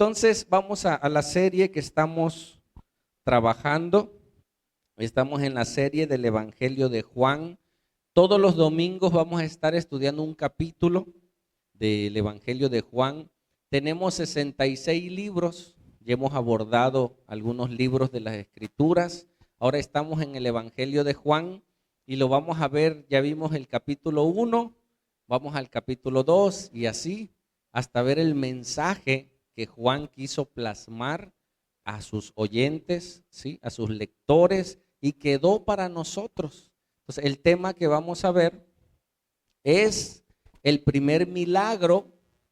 Entonces vamos a la serie que estamos trabajando. Estamos en la serie del Evangelio de Juan. Todos los domingos vamos a estar estudiando un capítulo del Evangelio de Juan. Tenemos 66 libros, ya hemos abordado algunos libros de las Escrituras. Ahora estamos en el Evangelio de Juan y lo vamos a ver, ya vimos el capítulo 1, vamos al capítulo 2 y así hasta ver el mensaje que Juan quiso plasmar a sus oyentes, ¿sí? A sus lectores, y quedó para nosotros. Entonces, el tema que vamos a ver es el primer milagro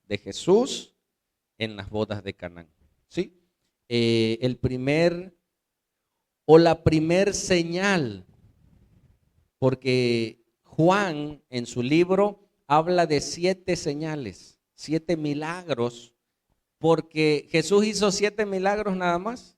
de Jesús en las bodas de Canaán, ¿sí? El primer o la primer señal, porque Juan en su libro habla de 7 señales, 7 milagros. Porque Jesús hizo 7 milagros nada más.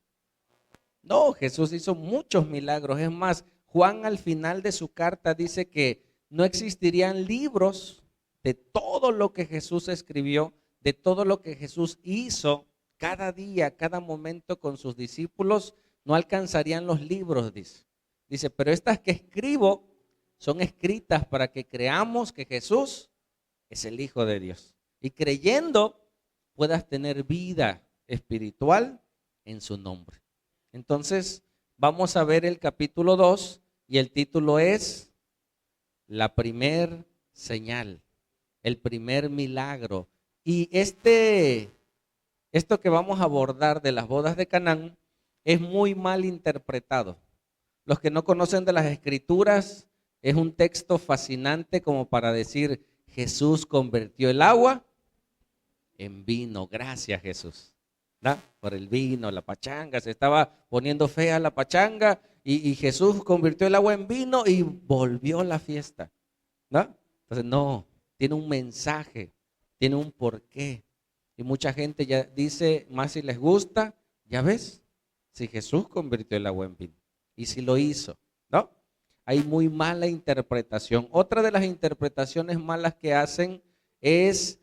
No, Jesús hizo muchos milagros. Es más, Juan al final de su carta dice que no existirían libros de todo lo que Jesús escribió, de todo lo que Jesús hizo cada día, cada momento con sus discípulos. No alcanzarían los libros, dice. Dice, pero estas que escribo son escritas para que creamos que Jesús es el Hijo de Dios. Y creyendo puedas tener vida espiritual en su nombre. Entonces, vamos a ver el capítulo 2 y el título es La primer señal, el primer milagro. Y esto que vamos a abordar de las bodas de Canaán es muy mal interpretado. Los que no conocen de las Escrituras, es un texto fascinante como para decir, Jesús convirtió el agua en vino. Gracias, Jesús, ¿no? Por el vino, la pachanga, se estaba poniendo fea la pachanga y Jesús convirtió el agua en vino y volvió la fiesta, ¿no? Entonces no, tiene un mensaje, tiene un porqué. Y mucha gente ya dice, más si les gusta, ya ves, si Jesús convirtió el agua en vino y si lo hizo, ¿no? Hay muy mala interpretación. Otra de las interpretaciones malas que hacen es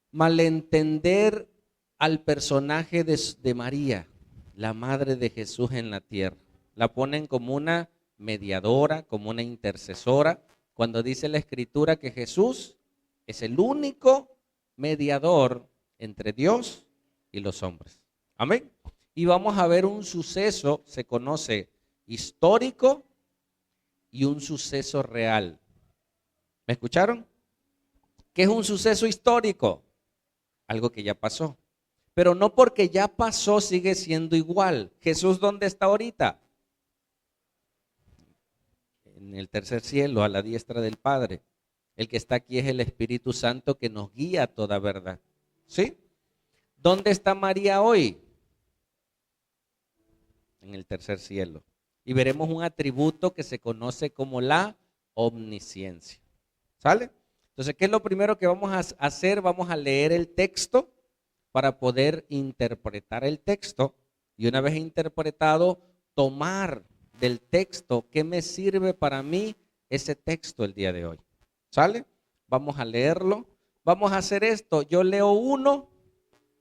malentender al personaje de María, la madre de Jesús en la tierra. La ponen como una mediadora, como una intercesora, cuando dice la Escritura que Jesús es el único mediador entre Dios y los hombres. Amén. Y vamos a ver un suceso, se conoce histórico y un suceso real. ¿Me escucharon? ¿Qué es un suceso histórico? Algo que ya pasó. Pero no porque ya pasó sigue siendo igual. Jesús, ¿dónde está ahorita? En el tercer cielo, a la diestra del Padre. El que está aquí es el Espíritu Santo que nos guía a toda verdad. ¿Sí? ¿Dónde está María hoy? En el tercer cielo. Y veremos un atributo que se conoce como la omnisciencia. ¿Sale? Entonces, ¿qué es lo primero que vamos a hacer? Vamos a leer el texto para poder interpretar el texto y una vez interpretado, tomar del texto qué me sirve para mí ese texto el día de hoy. ¿Sale? Vamos a leerlo. Vamos a hacer esto. Yo leo uno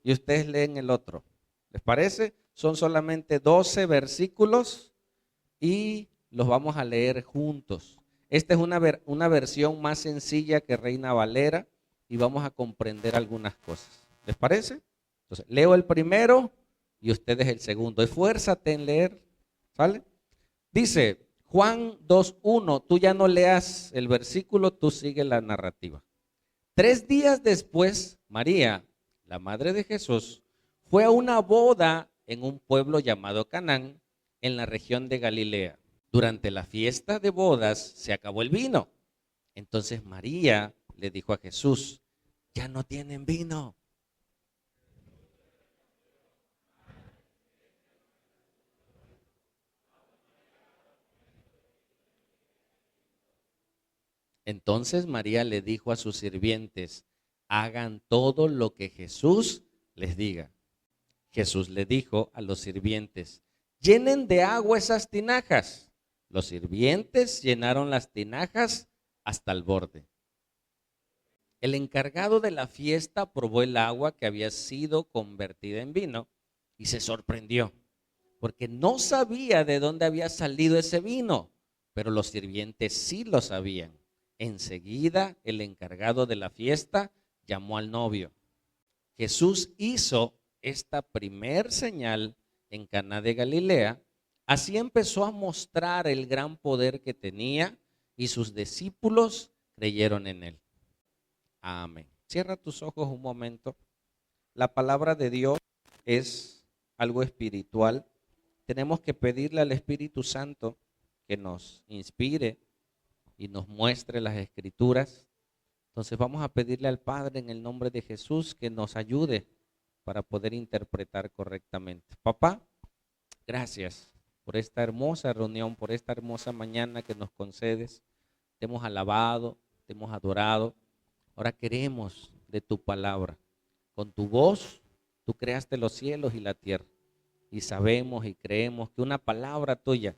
y ustedes leen el otro. ¿Les parece? Son solamente 12 versículos y los vamos a leer juntos. Esta es una versión más sencilla que Reina Valera y vamos a comprender algunas cosas. ¿Les parece? Entonces, leo el primero y ustedes el segundo. Esfuérzate en leer, ¿sale? Dice Juan 2:1, tú ya no leas el versículo, tú sigue la narrativa. 3 días después, María, la madre de Jesús, fue a una boda en un pueblo llamado Canaán, en la región de Galilea. Durante la fiesta de bodas se acabó el vino. Entonces María le dijo a Jesús, ya no tienen vino. Entonces María le dijo a sus sirvientes, hagan todo lo que Jesús les diga. Jesús le dijo a los sirvientes, llenen de agua esas tinajas. Los sirvientes llenaron las tinajas hasta el borde. El encargado de la fiesta probó el agua que había sido convertida en vino y se sorprendió, porque no sabía de dónde había salido ese vino, pero los sirvientes sí lo sabían. Enseguida el encargado de la fiesta llamó al novio. Jesús hizo esta primer señal en Caná de Galilea. Así empezó a mostrar el gran poder que tenía y sus discípulos creyeron en él. Amén. Cierra tus ojos un momento. La palabra de Dios es algo espiritual. Tenemos que pedirle al Espíritu Santo que nos inspire y nos muestre las escrituras. Entonces vamos a pedirle al Padre en el nombre de Jesús que nos ayude para poder interpretar correctamente. Papá, gracias por esta hermosa reunión, por esta hermosa mañana que nos concedes. Te hemos alabado, te hemos adorado. Ahora queremos de tu palabra. Con tu voz, tú creaste los cielos y la tierra. Y sabemos y creemos que una palabra tuya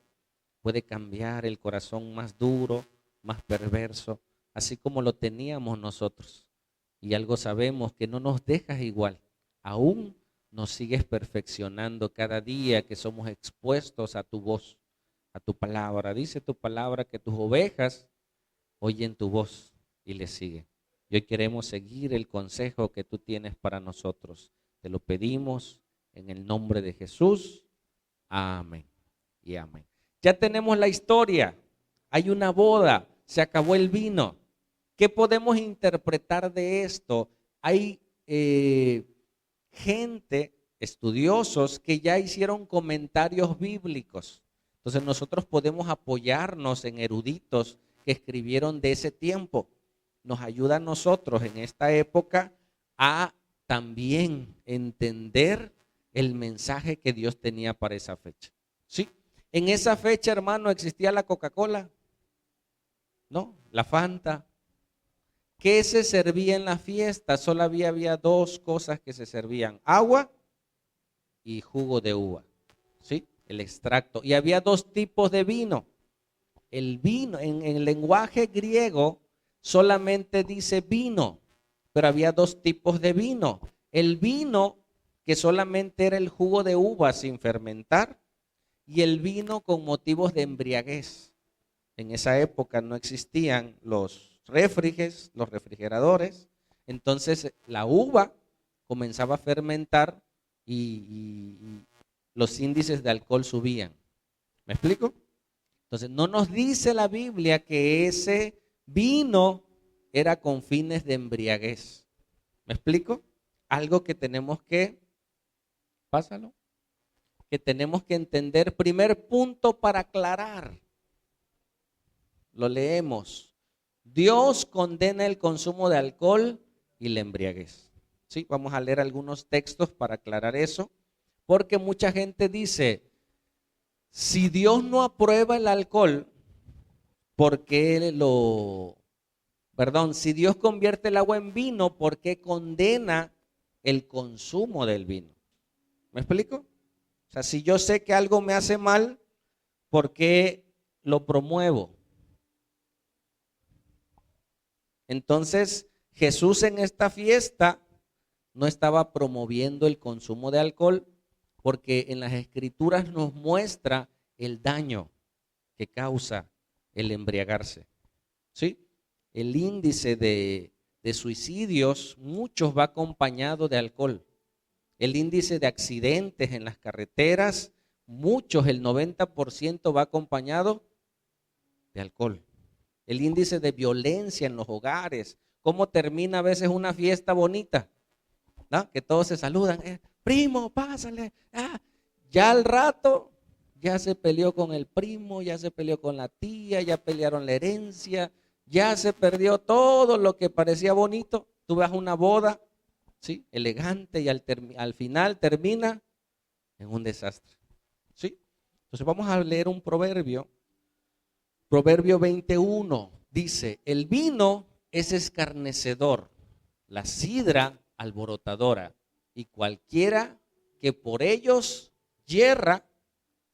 puede cambiar el corazón más duro, más perverso, así como lo teníamos nosotros. Y algo sabemos, que no nos dejas igual. Aún nos sigues perfeccionando cada día que somos expuestos a tu voz, a tu palabra. Dice tu palabra que tus ovejas oyen tu voz y le siguen. Y hoy queremos seguir el consejo que tú tienes para nosotros. Te lo pedimos en el nombre de Jesús. Amén y amén. Ya tenemos la historia. Hay una boda, se acabó el vino. ¿Qué podemos interpretar de esto? Hay gente, estudiosos, que ya hicieron comentarios bíblicos. Entonces nosotros podemos apoyarnos en eruditos que escribieron de ese tiempo. Nos ayuda a nosotros en esta época a también entender el mensaje que Dios tenía para esa fecha. ¿Sí? En esa fecha, hermano, existía la Coca-Cola, ¿no? La Fanta. ¿Qué se servía en la fiesta? Solo había dos cosas que se servían: agua y jugo de uva, ¿sí? El extracto. Y había dos tipos de vino. El vino, en el lenguaje griego, solamente dice vino, pero había dos tipos de vino. El vino que solamente era el jugo de uva sin fermentar, y el vino con motivos de embriaguez. En esa época no existían los refrigeradores, entonces la uva comenzaba a fermentar y los índices de alcohol subían. ¿Me explico? Entonces no nos dice la Biblia que ese vino era con fines de embriaguez. ¿Me explico? Algo que tenemos que, pásalo, que tenemos que entender. Primer punto para aclarar. Lo leemos. Dios condena el consumo de alcohol y la embriaguez. Sí, vamos a leer algunos textos para aclarar eso, porque mucha gente dice, si Dios no aprueba el alcohol, ¿por qué si Dios convierte el agua en vino, ¿por qué condena el consumo del vino? ¿Me explico? O sea, si yo sé que algo me hace mal, ¿por qué lo promuevo? Entonces, Jesús en esta fiesta no estaba promoviendo el consumo de alcohol, porque en las escrituras nos muestra el daño que causa el embriagarse. ¿Sí? El índice de suicidios, muchos va acompañado de alcohol. El índice de accidentes en las carreteras, muchos, el 90% va acompañado de alcohol. El índice de violencia en los hogares, cómo termina a veces una fiesta bonita, ¿no? Que todos se saludan, primo, pásale. Ya al rato, ya se peleó con el primo, ya se peleó con la tía, ya pelearon la herencia, ya se perdió todo lo que parecía bonito. Tú vas a una boda, ¿sí? Elegante, y al final termina en un desastre, ¿sí? Entonces vamos a leer un proverbio. Proverbio 21 dice, el vino es escarnecedor, la sidra alborotadora, y cualquiera que por ellos yerra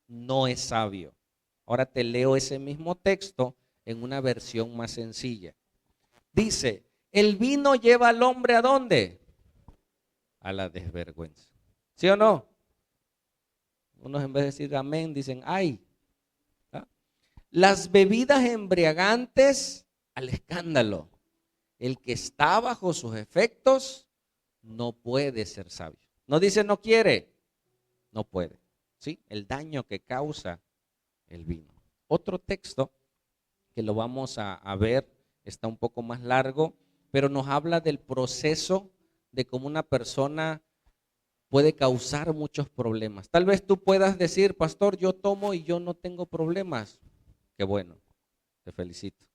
no es sabio. Ahora te leo ese mismo texto en una versión más sencilla. Dice, El vino lleva al hombre ¿a dónde? A la desvergüenza. ¿Sí o no? Unos en vez de decir amén, dicen ay. ¿Ah? Las bebidas embriagantes al escándalo. El que está bajo sus efectos no puede ser sabio. No dice no quiere, no puede. ¿Sí? El daño que causa el vino. Otro texto que lo vamos a ver, está un poco más largo, pero nos habla del proceso de cómo una persona puede causar muchos problemas. Tal vez tú puedas decir, pastor, yo tomo y yo no tengo problemas. Qué bueno, te felicito.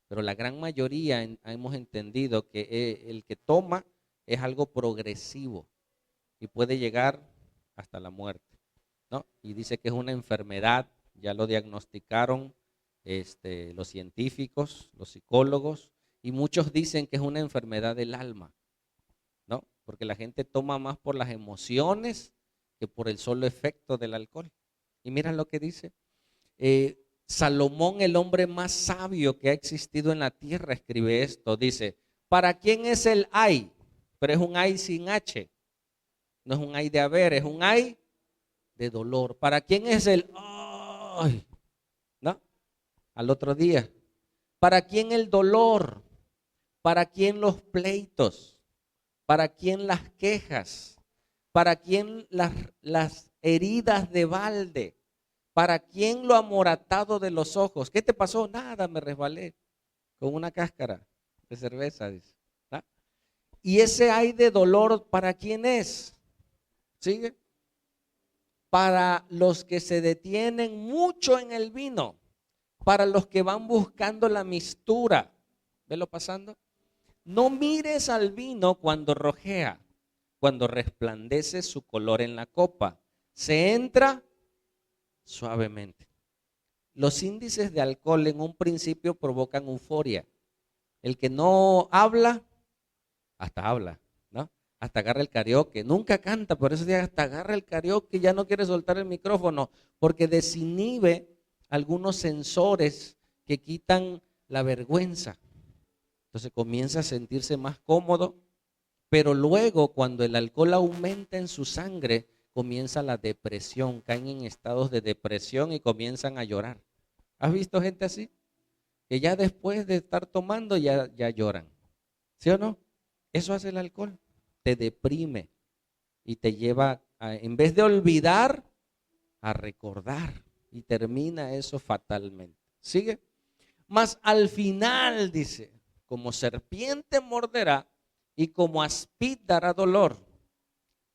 Pero la gran mayoría hemos entendido que el que toma es algo progresivo y puede llegar hasta la muerte, ¿no? Y dice que es una enfermedad, ya lo diagnosticaron los científicos, los psicólogos, y muchos dicen que es una enfermedad del alma, ¿no? Porque la gente toma más por las emociones que por el solo efecto del alcohol. Y mira lo que dice. Salomón, el hombre más sabio que ha existido en la tierra, escribe esto. Dice, ¿para quién es el ay? Pero es un ay sin H. No es un ay de haber, es un ay de dolor. ¿Para quién es el ay? ¿No? Al otro día. ¿Para quién el dolor? ¿Para quién los pleitos? ¿Para quién las quejas? ¿Para quién las heridas de balde? ¿Para quién lo amoratado de los ojos? ¿Qué te pasó? Nada, me resbalé con una cáscara de cerveza, dice. ¿Ah? Y ese ay de dolor, ¿para quién es? ¿Sigue? Para los que se detienen mucho en el vino, para los que van buscando la mistura. ¿Velo pasando? No mires al vino cuando rojea, cuando resplandece su color en la copa. Se entra suavemente. Los índices de alcohol en un principio provocan euforia. El que no habla, hasta habla, ¿no? Hasta agarra el karaoke. Nunca canta, por eso hasta agarra el karaoke y ya no quiere soltar el micrófono, porque desinhibe algunos sensores que quitan la vergüenza. Entonces comienza a sentirse más cómodo, pero luego cuando el alcohol aumenta en su sangre, comienza la depresión, caen en estados de depresión y comienzan a llorar. ¿Has visto gente así? Que ya después de estar tomando ya lloran. ¿Sí o no? Eso hace el alcohol, te deprime y te lleva, en vez de olvidar, a recordar, y termina eso fatalmente. ¿Sigue? Mas al final dice, como serpiente morderá y como aspid dará dolor.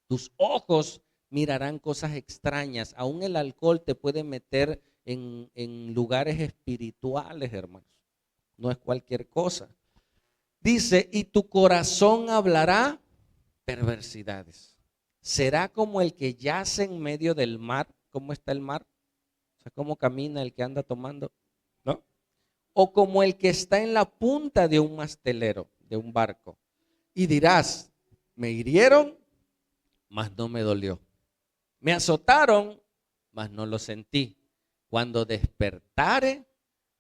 Tus ojos mirarán cosas extrañas. Aún el alcohol te puede meter en lugares espirituales, hermanos. No es cualquier cosa. Dice, y tu corazón hablará perversidades. Será como el que yace en medio del mar. ¿Cómo está el mar? O sea, ¿cómo camina el que anda tomando? ¿No? O como el que está en la punta de un mastelero, de un barco. Y dirás, me hirieron, mas no me dolió. Me azotaron, mas no lo sentí. Cuando despertare,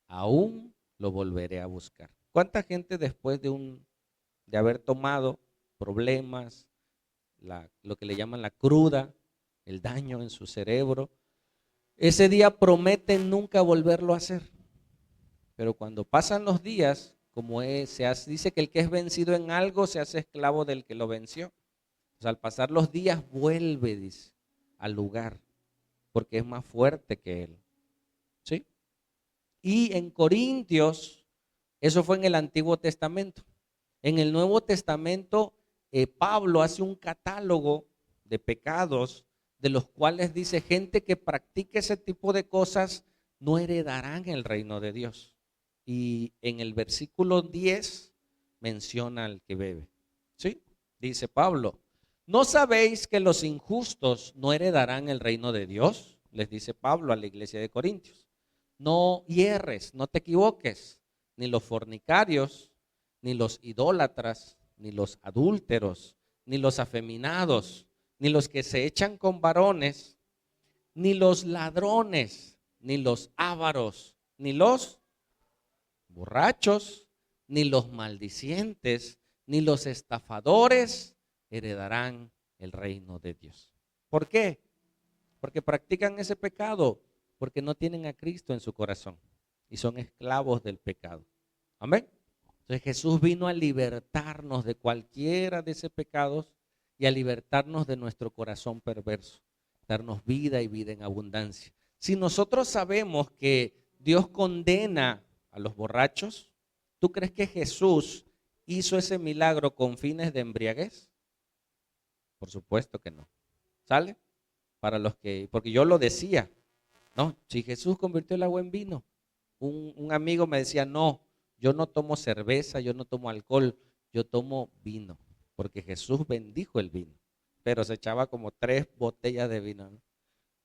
aún lo volveré a buscar. ¿Cuánta gente después de haber tomado problemas, lo que le llaman la cruda, el daño en su cerebro, ese día prometen nunca volverlo a hacer? Pero cuando pasan los días, como dice que el que es vencido en algo se hace esclavo del que lo venció. O sea, al pasar los días vuelve, dice, al lugar, porque es más fuerte que él. ¿Sí? Y en Corintios, eso fue en el Antiguo Testamento. En el Nuevo Testamento, Pablo hace un catálogo de pecados de los cuales dice, gente que practique ese tipo de cosas no heredarán el reino de Dios. Y en el versículo 10 menciona al que bebe. ¿Sí? Dice Pablo, ¿no sabéis que los injustos no heredarán el reino de Dios? Les dice Pablo a la iglesia de Corintios. No hierres, no te equivoques, ni los fornicarios, ni los idólatras, ni los adúlteros, ni los afeminados, ni los que se echan con varones, ni los ladrones, ni los ávaros, ni los borrachos, ni los maldicientes, ni los estafadores heredarán el reino de Dios. ¿Por qué? Porque practican ese pecado, porque no tienen a Cristo en su corazón y son esclavos del pecado. Amén. Entonces Jesús vino a libertarnos de cualquiera de esos pecados y a libertarnos de nuestro corazón perverso, darnos vida y vida en abundancia. Si nosotros sabemos que Dios condena a los borrachos, ¿tú crees que Jesús hizo ese milagro con fines de embriaguez? Por supuesto que no. ¿Sale? Porque yo lo decía, no, si Jesús convirtió el agua en vino, un amigo me decía, no, yo no tomo cerveza, yo no tomo alcohol, yo tomo vino, porque Jesús bendijo el vino, pero se echaba como 3 botellas de vino.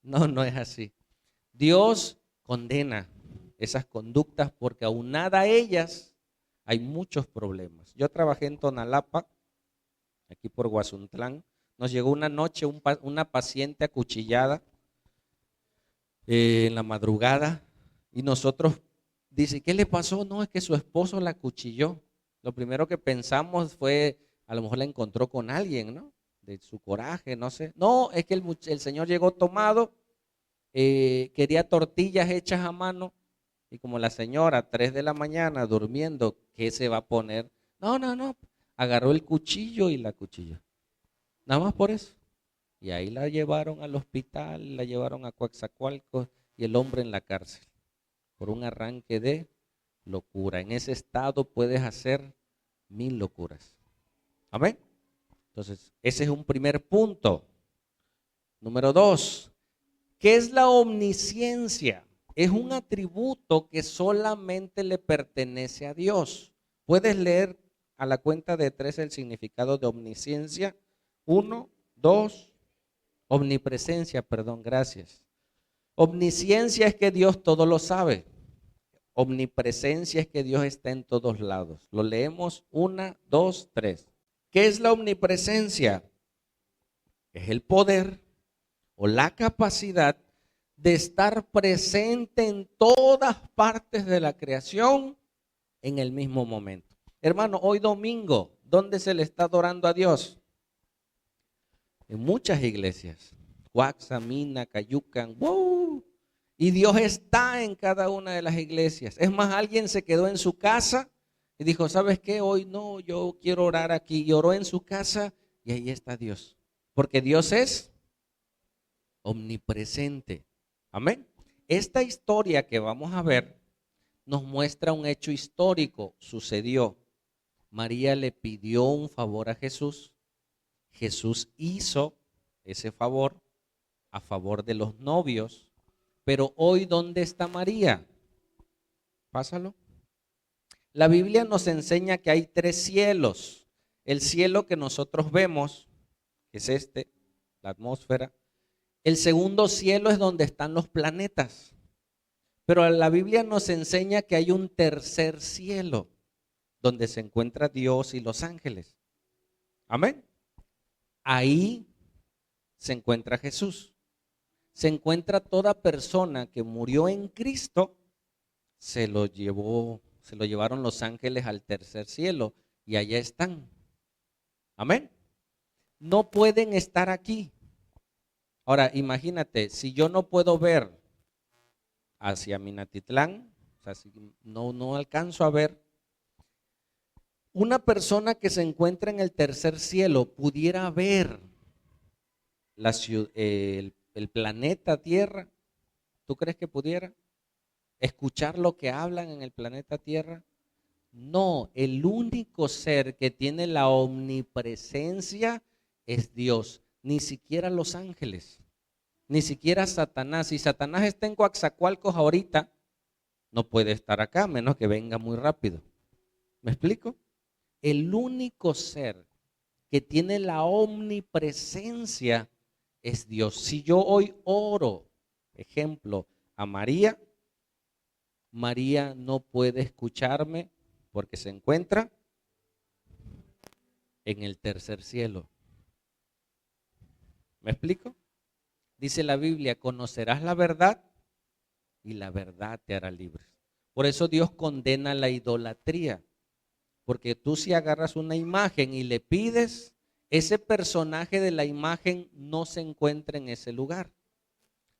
No, no es así. Dios condena esas conductas porque aunada a ellas hay muchos problemas. Yo trabajé en Tonalapa, aquí por Guazuntlán. Nos llegó una noche una paciente acuchillada en la madrugada y nosotros, dice, ¿qué le pasó? No, es que su esposo la acuchilló. Lo primero que pensamos fue, a lo mejor la encontró con alguien, ¿no? De su coraje, no sé. No, es que el señor llegó tomado, quería tortillas hechas a mano y como la señora 3 de la mañana durmiendo, ¿qué se va a poner? No, agarró el cuchillo y la cuchilló. Nada más por eso. Y ahí la llevaron al hospital, la llevaron a Coatzacoalcos y el hombre en la cárcel por un arranque de locura. En ese estado puedes hacer 1000 locuras. Amén. Entonces, ese es un primer punto. Número 2, ¿qué es la omnisciencia? Es un atributo que solamente le pertenece a Dios. Puedes leer a la cuenta de 3 el significado de omnisciencia. 1, 2, omnipresencia, perdón, gracias. Omnisciencia es que Dios todo lo sabe. Omnipresencia es que Dios está en todos lados. Lo leemos 1, 2, 3. ¿Qué es la omnipresencia? Es el poder o la capacidad de estar presente en todas partes de la creación en el mismo momento. Hermano, hoy domingo, ¿dónde se le está adorando a Dios? En muchas iglesias, Cuaxa, Mina, Cayucan, ¡wow! Y Dios está en cada una de las iglesias. Es más, alguien se quedó en su casa y dijo, ¿sabes qué? Hoy no, yo quiero orar aquí. Y oró en su casa y ahí está Dios. Porque Dios es omnipresente. Amén. Esta historia que vamos a ver nos muestra un hecho histórico. Sucedió. María le pidió un favor a Jesús. Jesús hizo ese favor a favor de los novios, pero hoy ¿dónde está María? Pásalo. La Biblia nos enseña que hay 3 cielos. El cielo que nosotros vemos, que es la atmósfera. El segundo cielo es donde están los planetas. Pero la Biblia nos enseña que hay un tercer cielo, donde se encuentra Dios y los ángeles. Amén. Ahí se encuentra Jesús. Se encuentra toda persona que murió en Cristo, se lo llevaron los ángeles al tercer cielo y allá están. Amén. No pueden estar aquí. Ahora, imagínate, si yo no puedo ver hacia Minatitlán, o sea, si no alcanzo a ver, una persona que se encuentra en el tercer cielo pudiera ver el planeta Tierra. ¿Tú crees que pudiera escuchar lo que hablan en el planeta Tierra? No, el único ser que tiene la omnipresencia es Dios, ni siquiera los ángeles, ni siquiera Satanás. Si Satanás está en Coatzacoalcos ahorita, no puede estar acá, a menos que venga muy rápido. ¿Me explico? El único ser que tiene la omnipresencia es Dios. Si yo hoy oro, ejemplo, a María, María no puede escucharme porque se encuentra en el tercer cielo. ¿Me explico? Dice la Biblia, conocerás la verdad y la verdad te hará libre. Por eso Dios condena la idolatría. Porque tú si agarras una imagen y le pides, ese personaje de la imagen no se encuentra en ese lugar.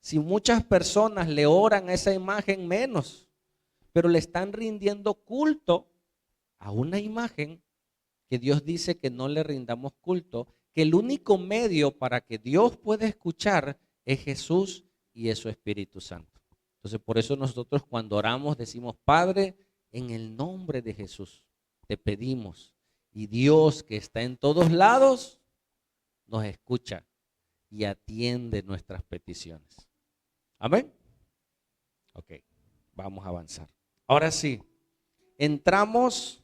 Si muchas personas le oran a esa imagen, menos, pero le están rindiendo culto a una imagen que Dios dice que no le rindamos culto, que el único medio para que Dios pueda escuchar es Jesús y es su Espíritu Santo. Entonces, por eso nosotros cuando oramos decimos, Padre, en el nombre de Jesús te pedimos, y Dios que está en todos lados nos escucha y atiende nuestras peticiones. Amén. Ok, vamos a avanzar. Ahora sí, entramos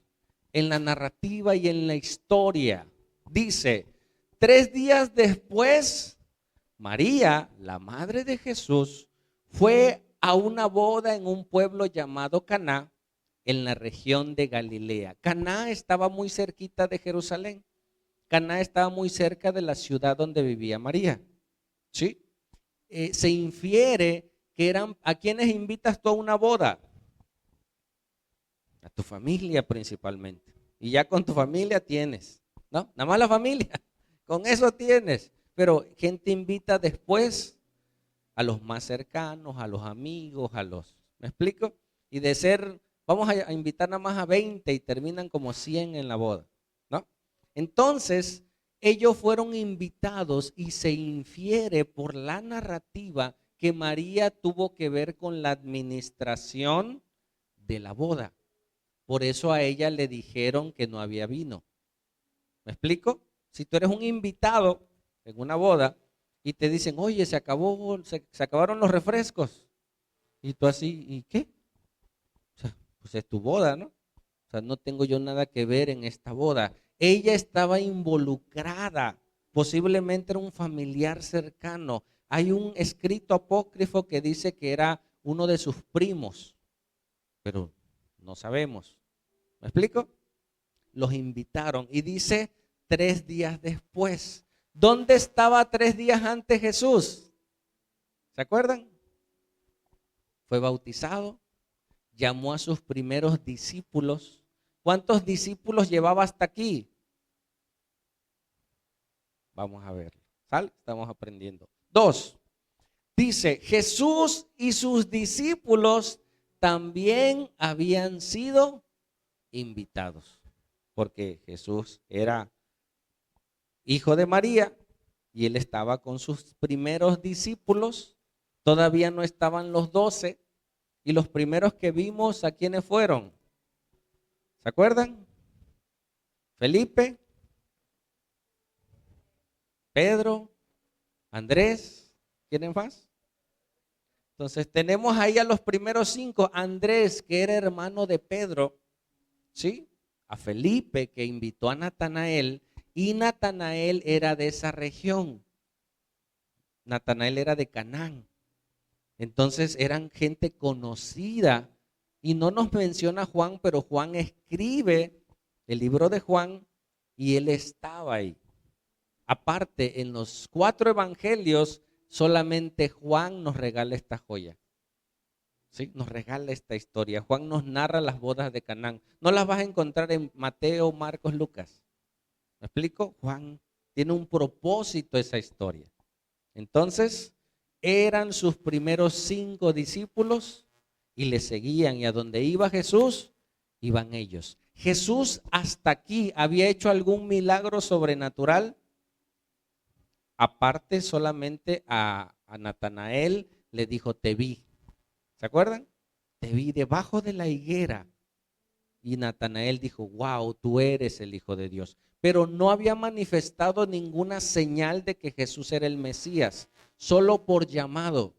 en la narrativa y en la historia. Dice, 3 días después, María, la madre de Jesús, fue a una boda en un pueblo llamado Caná, en la región de Galilea. Caná estaba muy cerquita de Jerusalén. Caná estaba muy cerca de la ciudad donde vivía María. ¿Sí? Se infiere que eran, ¿a quiénes invitas tú a una boda? A tu familia principalmente. Y ya con tu familia tienes, ¿no? Nada más la familia, con eso tienes. Pero gente invita después a los más cercanos, a los amigos, ¿me explico? Y de ser, vamos a invitar nada más a 20 y terminan como 100 en la boda, ¿no? Entonces, ellos fueron invitados y se infiere por la narrativa que María tuvo que ver con la administración de la boda. Por eso a ella le dijeron que no había vino. ¿Me explico? Si tú eres un invitado en una boda y te dicen, oye, se acabaron los refrescos. Y tú así, ¿y qué? O sea, pues es tu boda, ¿no? O sea, no tengo yo nada que ver en esta boda. Ella estaba involucrada, posiblemente era un familiar cercano. Hay un escrito apócrifo que dice que era uno de sus primos, pero no sabemos. ¿Me explico? Los invitaron y dice 3 días después. ¿Dónde estaba 3 días antes Jesús? ¿Se acuerdan? Fue bautizado, llamó a sus primeros discípulos. ¿Cuántos discípulos llevaba hasta aquí? Vamos a ver. ¿Sale? Estamos aprendiendo. 2. Dice, Jesús y sus discípulos también habían sido invitados, porque Jesús era hijo de María y él estaba con sus primeros discípulos. Todavía no estaban los 12 y los primeros que vimos, ¿a quiénes fueron? ¿Se acuerdan? Felipe, Pedro, Andrés, ¿quiénes más? Entonces tenemos ahí a los primeros 5, Andrés, que era hermano de Pedro, ¿sí? A Felipe, que invitó a Natanael, y Natanael era de esa región. Natanael era de Canaán. Entonces eran gente conocida. Y no nos menciona Juan, pero Juan escribe el libro de Juan y él estaba ahí. Aparte, en los 4 evangelios, solamente Juan nos regala esta joya. ¿Sí? Nos regala esta historia. Juan nos narra las bodas de Canaán. No las vas a encontrar en Mateo, Marcos, Lucas. ¿Me explico? Juan tiene un propósito esa historia. Entonces, eran sus primeros 5 discípulos y le seguían. Y a donde iba Jesús, iban ellos. Jesús hasta aquí había hecho algún milagro sobrenatural. Aparte solamente a Natanael le dijo, te vi. ¿Se acuerdan? Te vi debajo de la higuera. Y Natanael dijo, wow, tú eres el Hijo de Dios. Pero no había manifestado ninguna señal de que Jesús era el Mesías. Solo por llamado.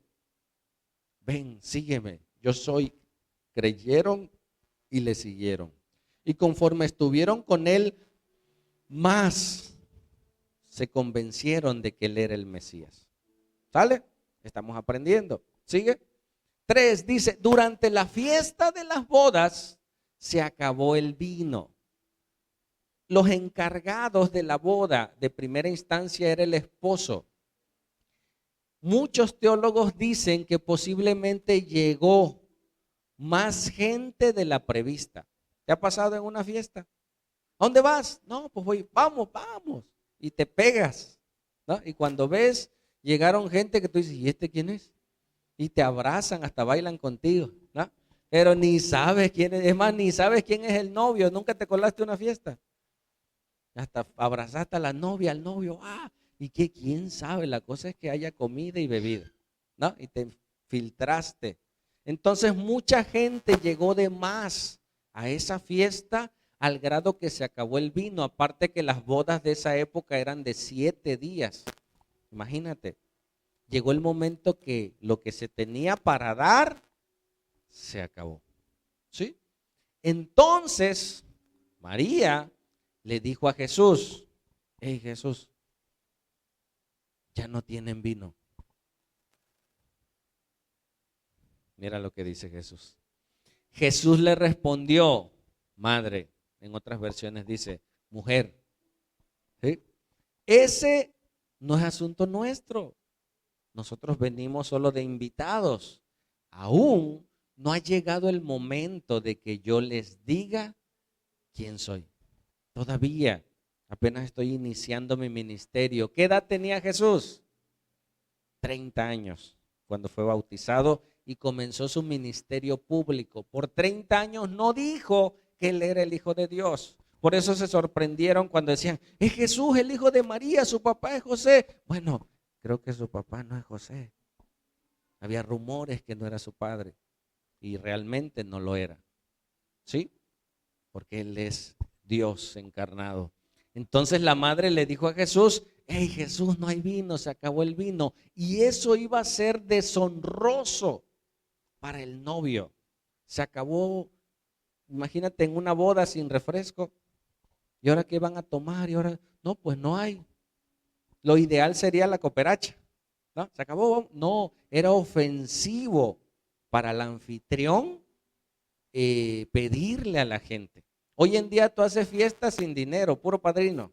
Ven, sígueme. Yo soy. Creyeron y le siguieron. Y conforme estuvieron con él, más se convencieron de que él era el Mesías. ¿Sale? Estamos aprendiendo. ¿Sigue? 3 dice, durante la fiesta de las bodas se acabó el vino. Los encargados de la boda de primera instancia era el esposo. Muchos teólogos dicen que posiblemente llegó más gente de la prevista. ¿Te ha pasado en una fiesta? ¿A dónde vas? No, pues voy, vamos, vamos. Y te pegas, ¿no? Y cuando ves, llegaron gente que tú dices, ¿y este quién es? Y te abrazan, hasta bailan contigo, ¿no? Pero ni sabes quién es más, ni sabes quién es el novio, nunca te colaste a una fiesta. Hasta abrazaste a la novia, al novio, y que quién sabe, la cosa es que haya comida y bebida, ¿no? Y te filtraste. Entonces mucha gente llegó de más a esa fiesta al grado que se acabó el vino, aparte que las bodas de esa época eran de 7 días. Imagínate, llegó el momento que lo que se tenía para dar se acabó, ¿sí? Entonces María le dijo a Jesús, hey Jesús, ya no tienen vino. Mira lo que dice Jesús. Jesús le respondió, madre, en otras versiones dice, mujer, ¿sí? Ese no es asunto nuestro. Nosotros venimos solo de invitados. Aún no ha llegado el momento de que yo les diga quién soy. Todavía apenas estoy iniciando mi ministerio. ¿Qué edad tenía Jesús? 30 años cuando fue bautizado y comenzó su ministerio público. Por 30 años no dijo que él era el Hijo de Dios. Por eso se sorprendieron cuando decían, es Jesús el hijo de María, su papá es José. Bueno, creo que su papá no es José. Había rumores que no era su padre y realmente no lo era. ¿Sí? Porque él es Dios encarnado. Entonces la madre le dijo a Jesús, hey Jesús, no hay vino, se acabó el vino. Y eso iba a ser deshonroso para el novio. Se acabó, imagínate en una boda sin refresco. ¿Y ahora qué van a tomar? Y ahora, no, pues no hay. Lo ideal sería la cooperacha, ¿no? Se acabó. No, era ofensivo para el anfitrión pedirle a la gente. Hoy en día tú haces fiestas sin dinero, puro padrino,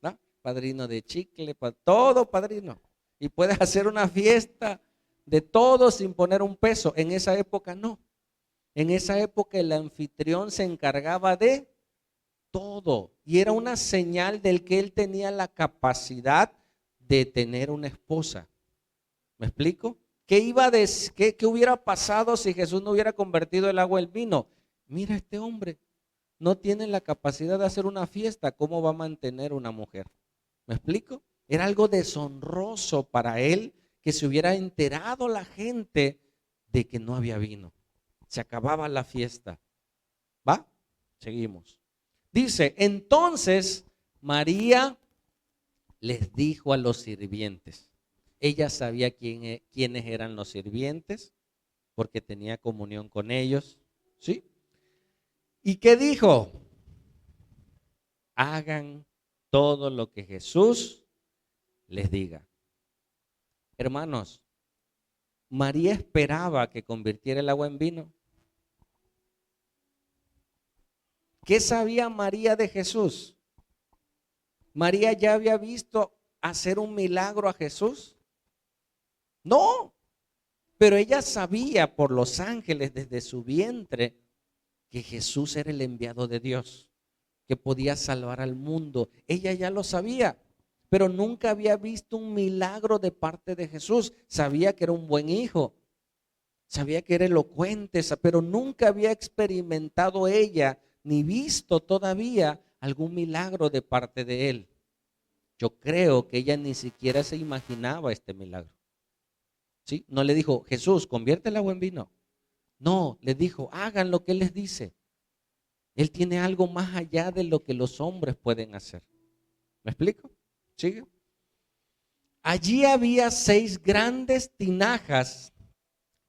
¿no? Padrino de chicle, todo padrino. Y puedes hacer una fiesta de todo sin poner un peso. En esa época no. En esa época el anfitrión se encargaba de todo. Y era una señal del que él tenía la capacidad de tener una esposa. ¿Me explico? ¿Qué hubiera pasado si Jesús no hubiera convertido el agua en vino? Mira, este hombre no tiene la capacidad de hacer una fiesta. ¿Cómo va a mantener una mujer? ¿Me explico? Era algo deshonroso para él que se hubiera enterado la gente de que no había vino. Se acababa la fiesta. ¿Va? Seguimos. Dice, entonces María les dijo a los sirvientes. Ella sabía quiénes eran los sirvientes porque tenía comunión con ellos. ¿Sí? ¿Y qué dijo? Hagan todo lo que Jesús les diga. Hermanos, María esperaba que convirtiera el agua en vino. ¿Qué sabía María de Jesús? ¿María ya había visto hacer un milagro a Jesús? No, pero ella sabía por los ángeles desde su vientre que Jesús era el enviado de Dios, que podía salvar al mundo. Ella ya lo sabía, pero nunca había visto un milagro de parte de Jesús. Sabía que era un buen hijo, sabía que era elocuente, pero nunca había experimentado ella ni visto todavía algún milagro de parte de él. Yo creo que ella ni siquiera se imaginaba este milagro. ¿Sí? No le dijo, Jesús, convierte el agua en vino. No, le dijo, hagan lo que él les dice. Él tiene algo más allá de lo que los hombres pueden hacer. ¿Me explico? ¿Sigue? Allí había 6 grandes tinajas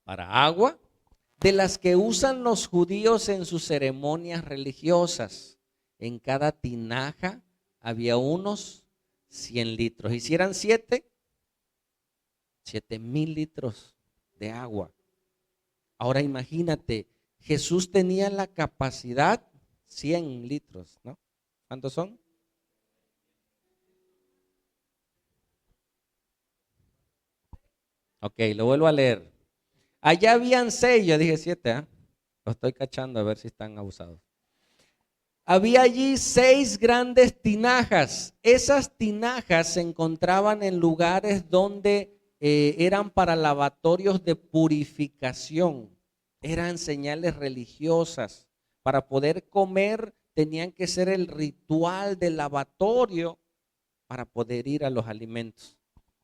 para agua, de las que usan los judíos en sus ceremonias religiosas. En cada tinaja había unos 100 litros. Y si eran 7,000 litros de agua. Ahora imagínate, Jesús tenía la capacidad, 100 litros, ¿no? ¿Cuántos son? Ok, lo vuelvo a leer. Allá habían 6, yo dije 7, ¿ah? Lo estoy cachando a ver si están abusados. Había allí 6 grandes tinajas. Esas tinajas se encontraban en lugares donde eran para lavatorios de purificación. Eran señales religiosas. Para poder comer tenían que ser el ritual del lavatorio para poder ir a los alimentos.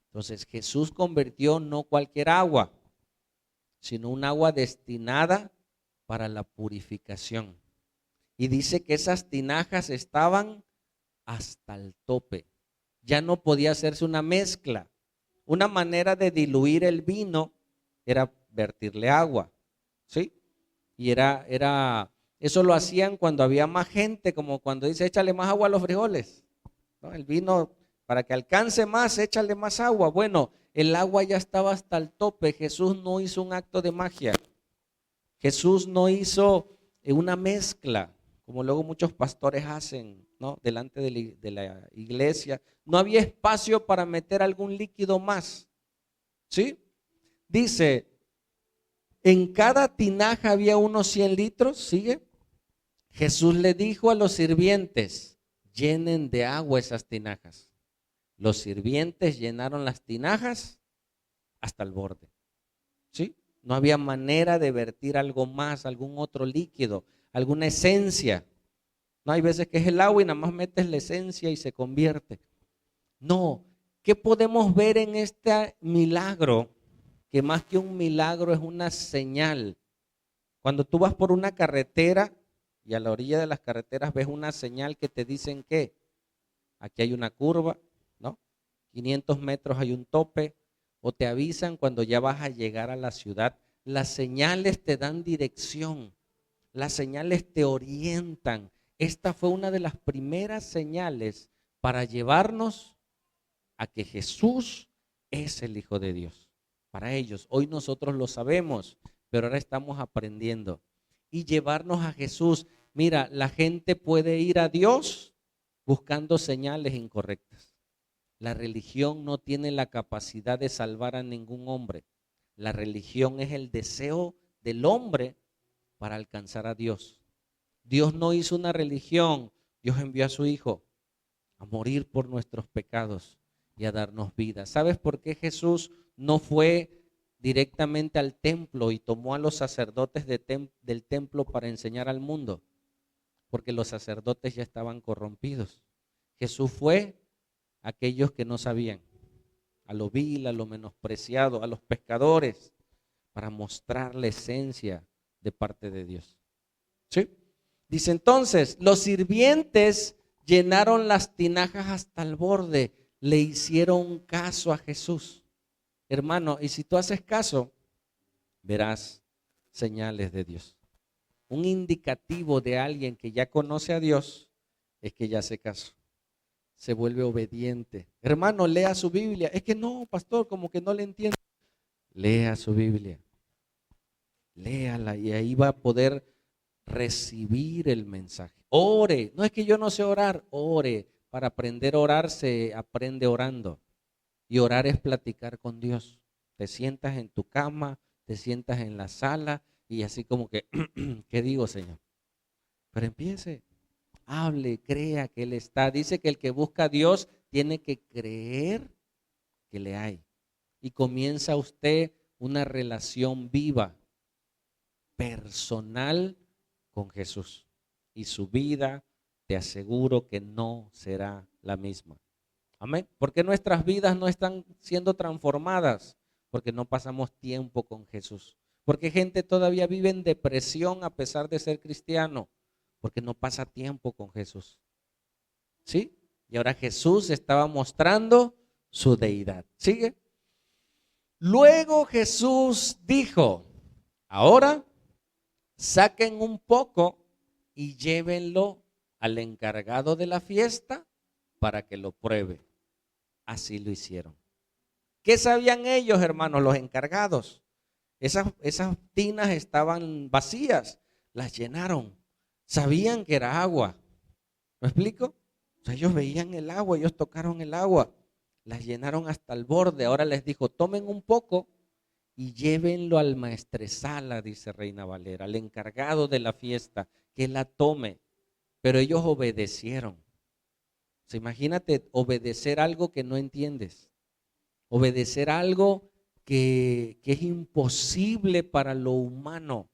Entonces Jesús convirtió no cualquier agua, sino un agua destinada para la purificación. Y dice que esas tinajas estaban hasta el tope. Ya no podía hacerse una mezcla. Una manera de diluir el vino era vertirle agua, ¿sí? Y eso lo hacían cuando había más gente, como cuando dice, échale más agua a los frijoles, ¿no? El vino, para que alcance más, échale más agua. Bueno, el agua ya estaba hasta el tope. Jesús no hizo un acto de magia. Jesús no hizo una mezcla, como luego muchos pastores hacen, ¿no? Delante de la iglesia. No había espacio para meter algún líquido más, ¿sí? Dice, en cada tinaja había unos 100 litros, ¿sigue? Jesús le dijo a los sirvientes, llenen de agua esas tinajas. Los sirvientes llenaron las tinajas hasta el borde, ¿sí? No había manera de vertir algo más, algún otro líquido, alguna esencia. No, hay veces que es el agua y nada más metes la esencia y se convierte. No, ¿qué podemos ver en este milagro? Que más que un milagro es una señal. Cuando tú vas por una carretera y a la orilla de las carreteras ves una señal que te dicen que aquí hay una curva, ¿no? 500 metros hay un tope, o te avisan cuando ya vas a llegar a la ciudad. Las señales te dan dirección, las señales te orientan. Esta fue una de las primeras señales para llevarnos a que Jesús es el Hijo de Dios. Para ellos, hoy nosotros lo sabemos, pero ahora estamos aprendiendo. Y llevarnos a Jesús. Mira, la gente puede ir a Dios buscando señales incorrectas. La religión no tiene la capacidad de salvar a ningún hombre. La religión es el deseo del hombre para alcanzar a Dios. Dios no hizo una religión, Dios envió a su Hijo a morir por nuestros pecados y a darnos vida. ¿Sabes por qué Jesús no fue directamente al templo y tomó a los sacerdotes del templo para enseñar al mundo? Porque los sacerdotes ya estaban corrompidos. Jesús fue a aquellos que no sabían, a lo vil, a lo menospreciado, a los pecadores, para mostrar la esencia de parte de Dios. ¿Sí? Dice entonces, los sirvientes llenaron las tinajas hasta el borde, le hicieron caso a Jesús. Hermano, y si tú haces caso, verás señales de Dios. Un indicativo de alguien que ya conoce a Dios es que ya hace caso, se vuelve obediente. Hermano, lea su Biblia. Es que no, pastor, como que no le entiendo. Lea su Biblia, léala y ahí va a poder recibir el mensaje. Ore, no es que yo no sé orar, ore. Para aprender a orar se aprende orando. Y orar es platicar con Dios. Te sientas en tu cama, te sientas en la sala y así como que, ¿qué digo, Señor? Pero empiece, hable, crea que Él está. Dice que el que busca a Dios tiene que creer que le hay. Y comienza usted una relación viva, personal con Jesús. Y su vida, te aseguro que no será la misma. Amén. ¿Por qué nuestras vidas no están siendo transformadas? Porque no pasamos tiempo con Jesús. Porque gente todavía vive en depresión a pesar de ser cristiano. Porque no pasa tiempo con Jesús. ¿Sí? Y ahora Jesús estaba mostrando su deidad. ¿Sigue? Luego Jesús dijo, ahora saquen un poco y llévenlo al encargado de la fiesta para que lo pruebe. Así lo hicieron. ¿Qué sabían ellos, hermanos, los encargados? Esas tinas estaban vacías, las llenaron. Sabían que era agua. ¿Me explico? O sea, ellos veían el agua, ellos tocaron el agua, las llenaron hasta el borde. Ahora les dijo, tomen un poco y llévenlo al maestresala, dice Reina Valera, al encargado de la fiesta, que la tome. pero ellos obedecieron. O sea, imagínate obedecer algo que no entiendes, obedecer algo que es imposible para lo humano.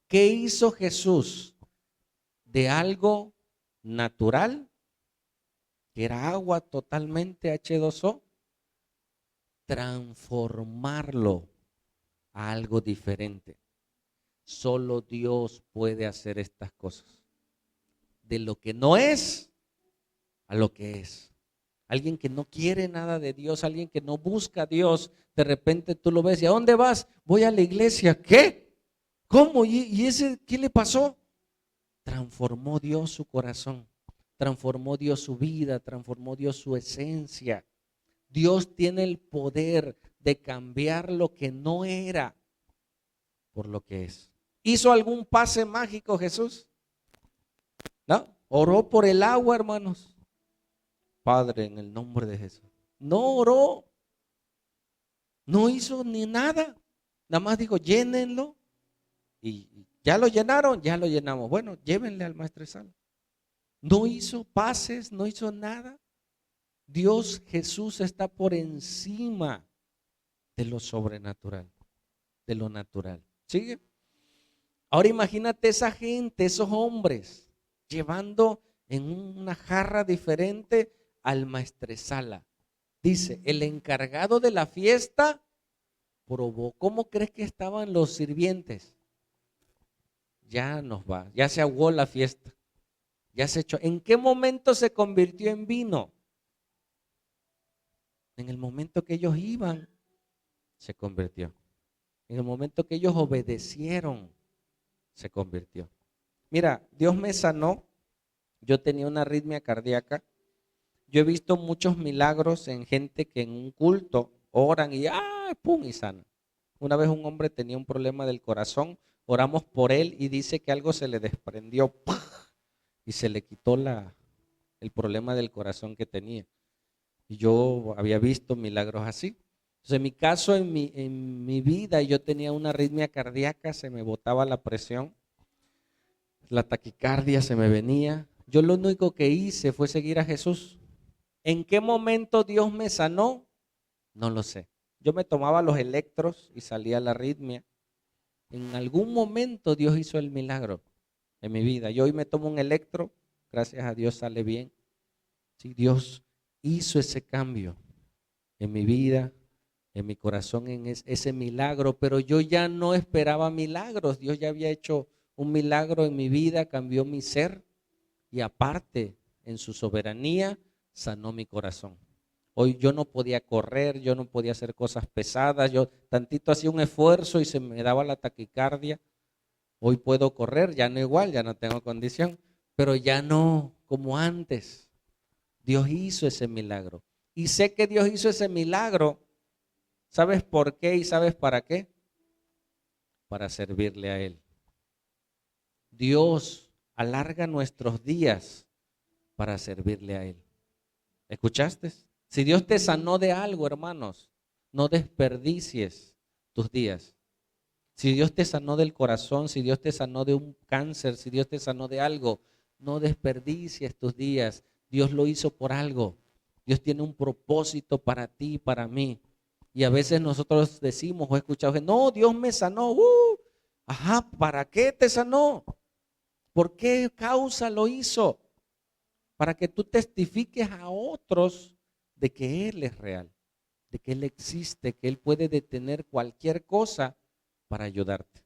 ¿Qué hizo Jesús? De algo natural, que era agua totalmente H2O, transformarlo a algo diferente. Solo Dios puede hacer estas cosas. De lo que no es a lo que es. Alguien que no quiere nada de Dios, alguien que no busca a Dios, de repente tú lo ves, ¿y a dónde vas? Voy a la iglesia. ¿Qué? ¿Cómo? ¿Y ese qué le pasó? Transformó Dios su corazón, transformó Dios su vida, transformó Dios su esencia. Dios tiene el poder de cambiar lo que no era por lo que es. ¿Hizo algún pase mágico Jesús? ¿No? Oró por el agua, hermanos. Padre, en el nombre de Jesús. No oró, no hizo ni nada. Nada más dijo, llénenlo. Y ya lo llenaron, ya lo llenamos. Bueno, llévenle al maestresala. No hizo pases, no hizo nada. Dios Jesús está por encima de lo sobrenatural, de lo natural. ¿Sigue? Ahora imagínate esa gente, esos hombres, llevando en una jarra diferente al maestresala. Dice, el encargado de la fiesta probó. ¿Cómo crees que estaban los sirvientes? Ya nos va, ya se aguó la fiesta, ya se echó. ¿En qué momento se convirtió en vino? En el momento que ellos iban, se convirtió. En el momento que ellos obedecieron, se convirtió. Mira, Dios me sanó. Yo tenía una arritmia cardíaca. Yo he visto muchos milagros en gente que en un culto oran y ¡pum! Y sana. Una vez un hombre tenía un problema del corazón, oramos por él y dice que algo se le desprendió ¡pah! Y se le quitó el problema del corazón que tenía. Y yo había visto milagros así. Entonces, en mi caso, en mi vida, yo tenía una arritmia cardíaca, se me botaba la presión, la taquicardia se me venía. Yo lo único que hice fue seguir a Jesús. ¿En qué momento Dios me sanó? No lo sé. Yo me tomaba los electros y salía la arritmia. En algún momento Dios hizo el milagro en mi vida. Yo hoy me tomo un electro, gracias a Dios sale bien. Sí, Dios hizo ese cambio en mi vida, en mi corazón, en ese milagro, pero yo ya no esperaba milagros. Dios ya había hecho un milagro en mi vida, cambió mi ser y aparte, en su soberanía, sanó mi corazón. Hoy yo no podía correr, yo no podía hacer cosas pesadas, yo tantito hacía un esfuerzo y se me daba la taquicardia. Hoy puedo correr, ya no igual, ya no tengo condición, pero ya no como antes. Dios hizo ese milagro. Y sé que Dios hizo ese milagro. ¿Sabes por qué y sabes para qué? Para servirle a Él. Dios alarga nuestros días para servirle a Él. ¿Escuchaste? Si Dios te sanó de algo, hermanos, no desperdicies tus días. Si Dios te sanó del corazón, si Dios te sanó de un cáncer, si Dios te sanó de algo, no desperdicies tus días. Dios lo hizo por algo. Dios tiene un propósito para ti y para mí. Y a veces nosotros decimos o he escuchado, no, Dios me sanó. Ajá, ¿para qué te sanó? ¿Por qué causa lo hizo? Para que tú testifiques a otros de que Él es real, de que Él existe, que Él puede detener cualquier cosa para ayudarte.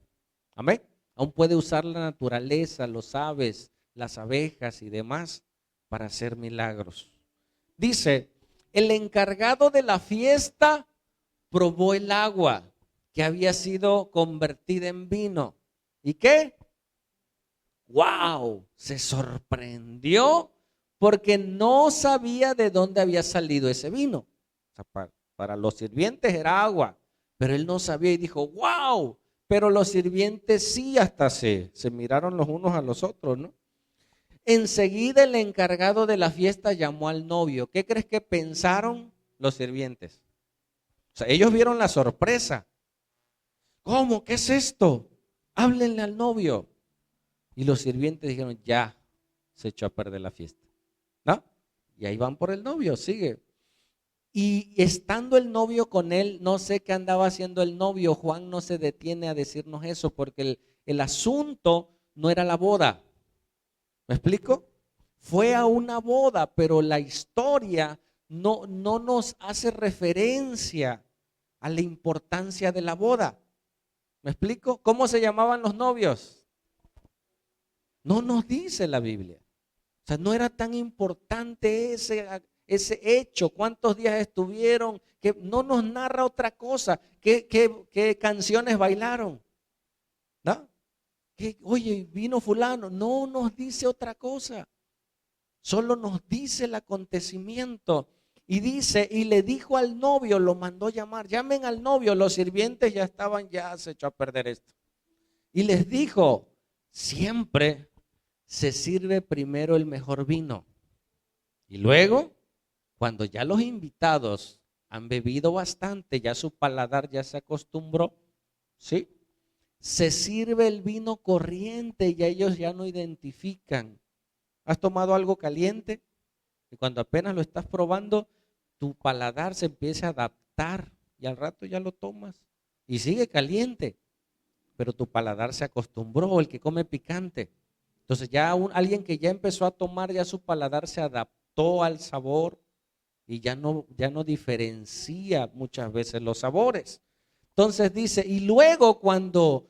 Amén. Aún puede usar la naturaleza, los aves, las abejas y demás para hacer milagros. Dice, el encargado de la fiesta probó el agua que había sido convertida en vino. ¿Y qué? ¡Wow! Se sorprendió porque no sabía de dónde había salido ese vino. O sea, para los sirvientes era agua, pero él no sabía y dijo, ¡wow! Pero los sirvientes sí hasta se miraron los unos a los otros, ¿no? Enseguida el encargado de la fiesta llamó al novio. ¿Qué crees que pensaron los sirvientes? O sea, ellos vieron la sorpresa. ¿Cómo? ¿Qué es esto? Háblenle al novio. Y los sirvientes dijeron, ya se echó a perder la fiesta, ¿no? Y ahí van por el novio, sigue. Y estando el novio con él, no sé qué andaba haciendo el novio. Juan no se detiene a decirnos eso porque el asunto no era la boda. ¿Me explico? Fue a una boda, pero la historia no nos hace referencia a la importancia de la boda. ¿Me explico? ¿Cómo se llamaban los novios? No nos dice la Biblia. O sea, no era tan importante ese hecho, cuántos días estuvieron, que no nos narra otra cosa, qué canciones bailaron, ¿no? Oye, vino fulano, no nos dice otra cosa, solo nos dice el acontecimiento. Y dice, y le dijo al novio, lo mandó llamar, llamen al novio, los sirvientes ya estaban, ya se echó a perder esto. Y les dijo, siempre se sirve primero el mejor vino. Y luego, cuando ya los invitados han bebido bastante, ya su paladar ya se acostumbró, ¿sí? Se sirve el vino corriente y ellos ya no identifican. ¿Has tomado algo caliente? Y cuando apenas lo estás probando, tu paladar se empieza a adaptar y al rato ya lo tomas y sigue caliente, pero tu paladar se acostumbró, el que come picante. Entonces ya alguien que ya empezó a tomar, ya su paladar se adaptó al sabor y ya no diferencia muchas veces los sabores. Entonces dice, y luego cuando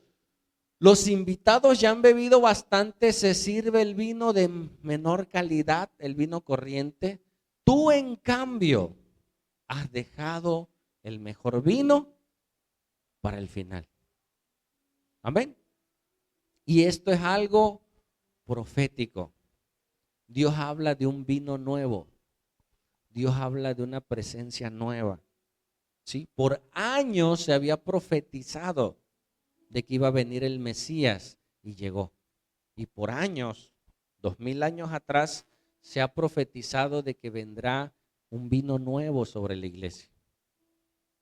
los invitados ya han bebido bastante, se sirve el vino de menor calidad, el vino corriente. Tú en cambio has dejado el mejor vino para el final. Amén. Y esto es algo profético. Dios habla de un vino nuevo. Dios habla de una presencia nueva. ¿Sí? Por años se había profetizado de que iba a venir el Mesías y llegó. Y por años, 2000 años atrás, se ha profetizado de que vendrá un vino nuevo sobre la iglesia.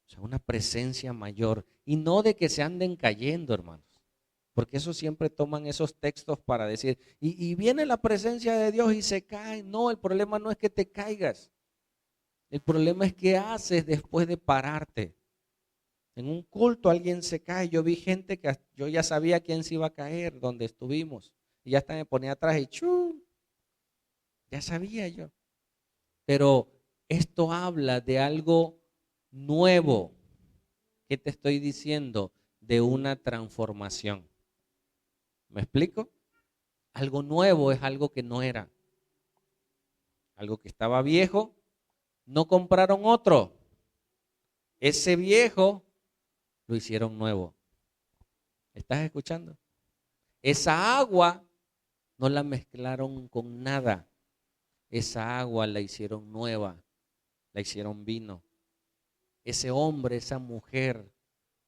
O sea, una presencia mayor. Y no de que se anden cayendo, hermanos. Porque eso siempre toman esos textos para decir, y viene la presencia de Dios y se cae. No, el problema no es que te caigas. El problema es qué haces después de pararte. En un culto alguien se cae. Yo vi gente que yo ya sabía quién se iba a caer donde estuvimos. Y ya hasta me ponía atrás y ¡chu! Ya sabía yo. Pero esto habla de algo nuevo. ¿Qué te estoy diciendo? De una transformación. ¿Me explico? Algo nuevo es algo que no era. Algo que estaba viejo, no compraron otro. Ese viejo lo hicieron nuevo. ¿Estás escuchando? Esa agua no la mezclaron con nada. Esa agua la hicieron nueva, la hicieron vino. Ese hombre, esa mujer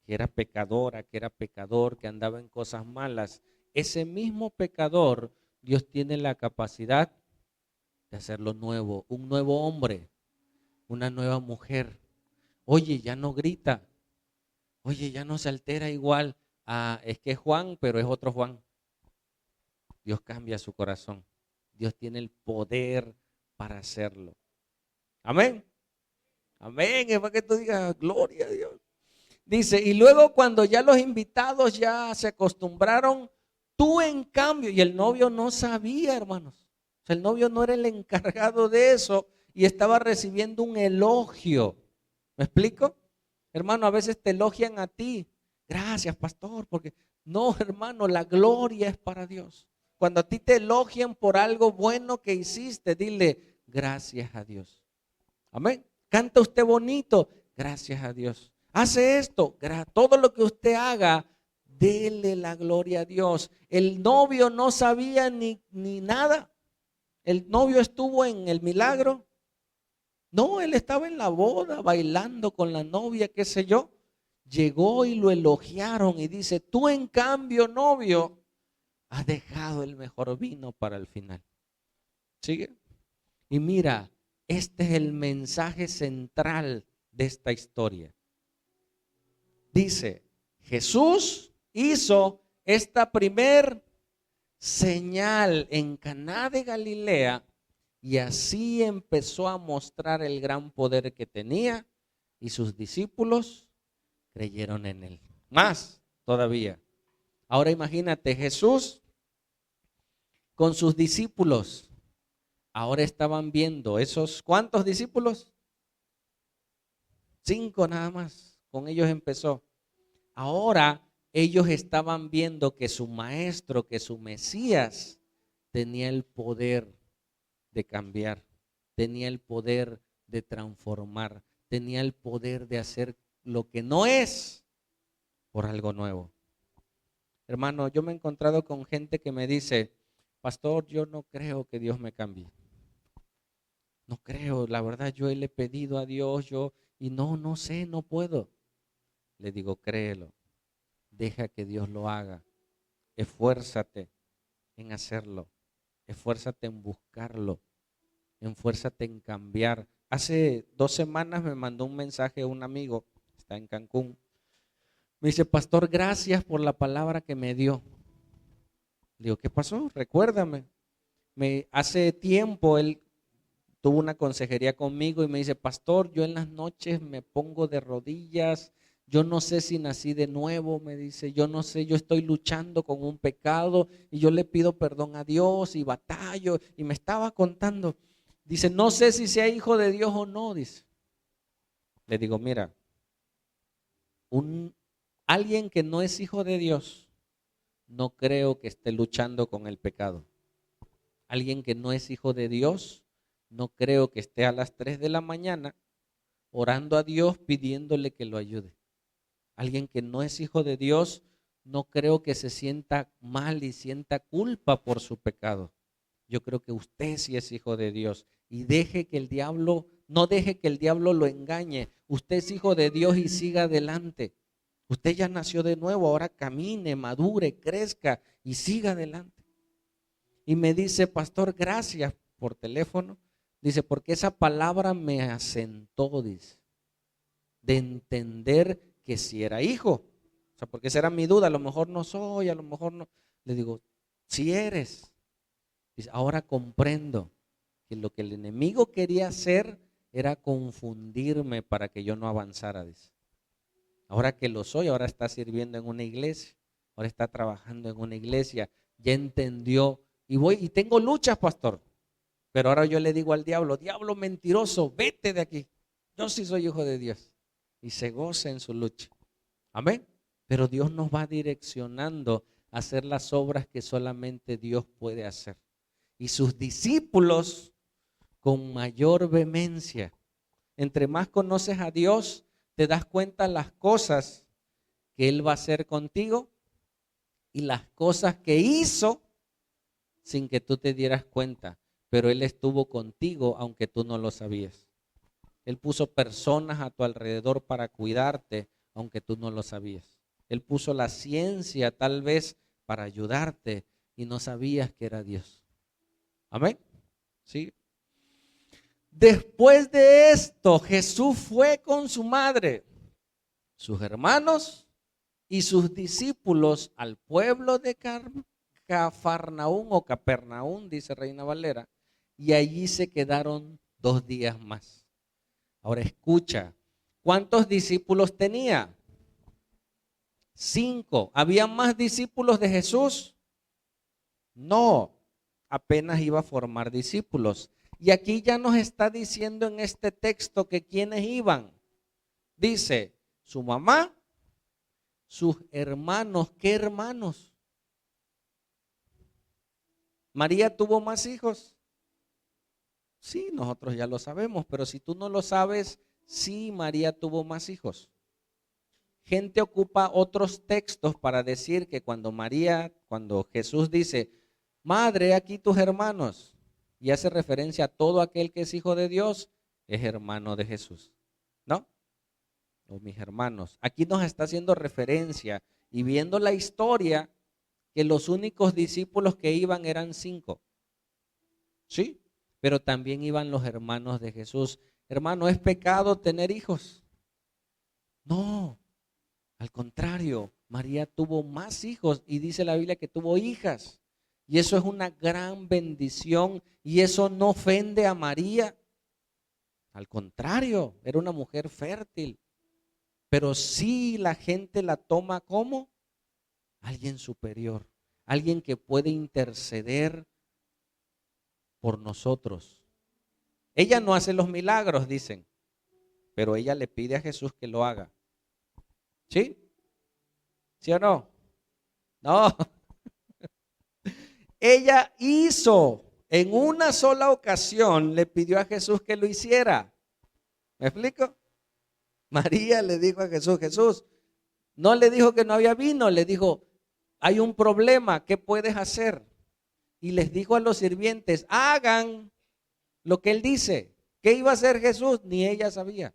que era pecadora, que era pecador, que andaba en cosas malas, ese mismo pecador, Dios tiene la capacidad de hacerlo nuevo, un nuevo hombre, una nueva mujer. Oye, ya no grita, oye, ya no se altera igual. Ah, es que es Juan, pero es otro Juan. Dios cambia su corazón. Dios tiene el poder para hacerlo. Amén. Amén. Es para que tú digas, gloria a Dios. Dice, y luego cuando ya los invitados ya se acostumbraron, tú en cambio, y el novio no sabía, hermanos. O sea, el novio no era el encargado de eso y estaba recibiendo un elogio. ¿Me explico? Hermano, a veces te elogian a ti. Gracias, pastor, porque no, hermano, la gloria es para Dios. Cuando a ti te elogian por algo bueno que hiciste, dile gracias a Dios. Amén. Canta usted bonito, gracias a Dios. Hace esto, todo lo que usted haga, dele la gloria a Dios. El novio no sabía ni nada. El novio estuvo en el milagro. No, él estaba en la boda bailando con la novia, qué sé yo. Llegó y lo elogiaron y dice, tú en cambio, novio, has dejado el mejor vino para el final. ¿Sigue? Y mira, este es el mensaje central de esta historia. Dice, Jesús hizo esta primer señal en Caná de Galilea, y así empezó a mostrar el gran poder que tenía, y sus discípulos creyeron en él. Más todavía. Ahora imagínate, Jesús con sus discípulos. Ahora estaban viendo esos, ¿cuántos discípulos? 5 nada más. Con ellos empezó. Ahora ellos estaban viendo que su maestro, que su Mesías, tenía el poder de cambiar, tenía el poder de transformar, tenía el poder de hacer lo que no es por algo nuevo. Hermano, yo me he encontrado con gente que me dice, pastor, yo no creo que Dios me cambie. No creo, la verdad yo le he pedido a Dios, y no sé, no puedo. Le digo, créelo, deja que Dios lo haga, esfuérzate en hacerlo, esfuérzate en buscarlo, esfuérzate en cambiar. Hace 2 semanas me mandó un mensaje un amigo, está en Cancún. Me dice, pastor, gracias por la palabra que me dio. Le digo, ¿qué pasó? Recuérdame. Hace tiempo él tuvo una consejería conmigo y me dice, pastor, yo en las noches me pongo de rodillas, yo no sé si nací de nuevo, me dice, yo no sé, yo estoy luchando con un pecado y yo le pido perdón a Dios y batallo, y me estaba contando, dice, no sé si sea hijo de Dios o no, dice. Le digo, mira, alguien que no es hijo de Dios, no creo que esté luchando con el pecado. Alguien que no es hijo de Dios, no creo que esté a las 3 de la mañana orando a Dios pidiéndole que lo ayude. Alguien que no es hijo de Dios, no creo que se sienta mal y sienta culpa por su pecado. Yo creo que usted sí es hijo de Dios, y no deje que el diablo lo engañe. Usted es hijo de Dios y siga adelante. Usted ya nació de nuevo, ahora camine, madure, crezca y siga adelante. Y me dice, pastor, gracias por teléfono. Dice, porque esa palabra me asentó, dice, de entender que si era hijo. O sea, porque esa era mi duda, a lo mejor no soy, a lo mejor no. Le digo, si eres. Dice, ahora comprendo que lo que el enemigo quería hacer era confundirme para que yo no avanzara, dice. Ahora que lo soy, ahora está sirviendo en una iglesia, ahora está trabajando en una iglesia, ya entendió. Y tengo luchas, pastor. Pero ahora yo le digo al diablo, diablo mentiroso, vete de aquí. Yo sí soy hijo de Dios. Y se goza en su lucha. Amén. Pero Dios nos va direccionando a hacer las obras que solamente Dios puede hacer. Y sus discípulos con mayor vehemencia. Entre más conoces a Dios, te das cuenta las cosas que Él va a hacer contigo y las cosas que hizo sin que tú te dieras cuenta. Pero Él estuvo contigo aunque tú no lo sabías. Él puso personas a tu alrededor para cuidarte aunque tú no lo sabías. Él puso la ciencia tal vez para ayudarte y no sabías que era Dios. Amén. ¿Sí? Después de esto, Jesús fue con su madre, sus hermanos y sus discípulos al pueblo de Cafarnaún o Capernaún, dice Reina Valera, y allí se quedaron 2 días más. Ahora escucha, ¿cuántos discípulos tenía? 5. ¿Había más discípulos de Jesús? No, apenas iba a formar discípulos. Y aquí ya nos está diciendo en este texto que quiénes iban. Dice, su mamá, sus hermanos. ¿Qué hermanos? ¿María tuvo más hijos? Sí, nosotros ya lo sabemos, pero si tú no lo sabes, sí, María tuvo más hijos. Gente ocupa otros textos para decir que cuando Jesús dice, madre, aquí tus hermanos, y hace referencia a todo aquel que es hijo de Dios, es hermano de Jesús, ¿no? O mis hermanos. Aquí nos está haciendo referencia y viendo la historia que los únicos discípulos que iban eran 5. ¿Sí? Pero también iban los hermanos de Jesús. Hermano, ¿es pecado tener hijos? No, al contrario, María tuvo más hijos y dice la Biblia que tuvo hijas. Y eso es una gran bendición y eso no ofende a María. Al contrario, era una mujer fértil. Pero sí la gente la toma como alguien superior, alguien que puede interceder por nosotros. Ella no hace los milagros, dicen, pero ella le pide a Jesús que lo haga. ¿Sí? ¿Sí o no? No. Ella hizo, en una sola ocasión, le pidió a Jesús que lo hiciera. ¿Me explico? María le dijo a Jesús, Jesús, no le dijo que no había vino, le dijo, hay un problema, ¿qué puedes hacer? Y les dijo a los sirvientes, hagan lo que él dice. ¿Qué iba a hacer Jesús? Ni ella sabía.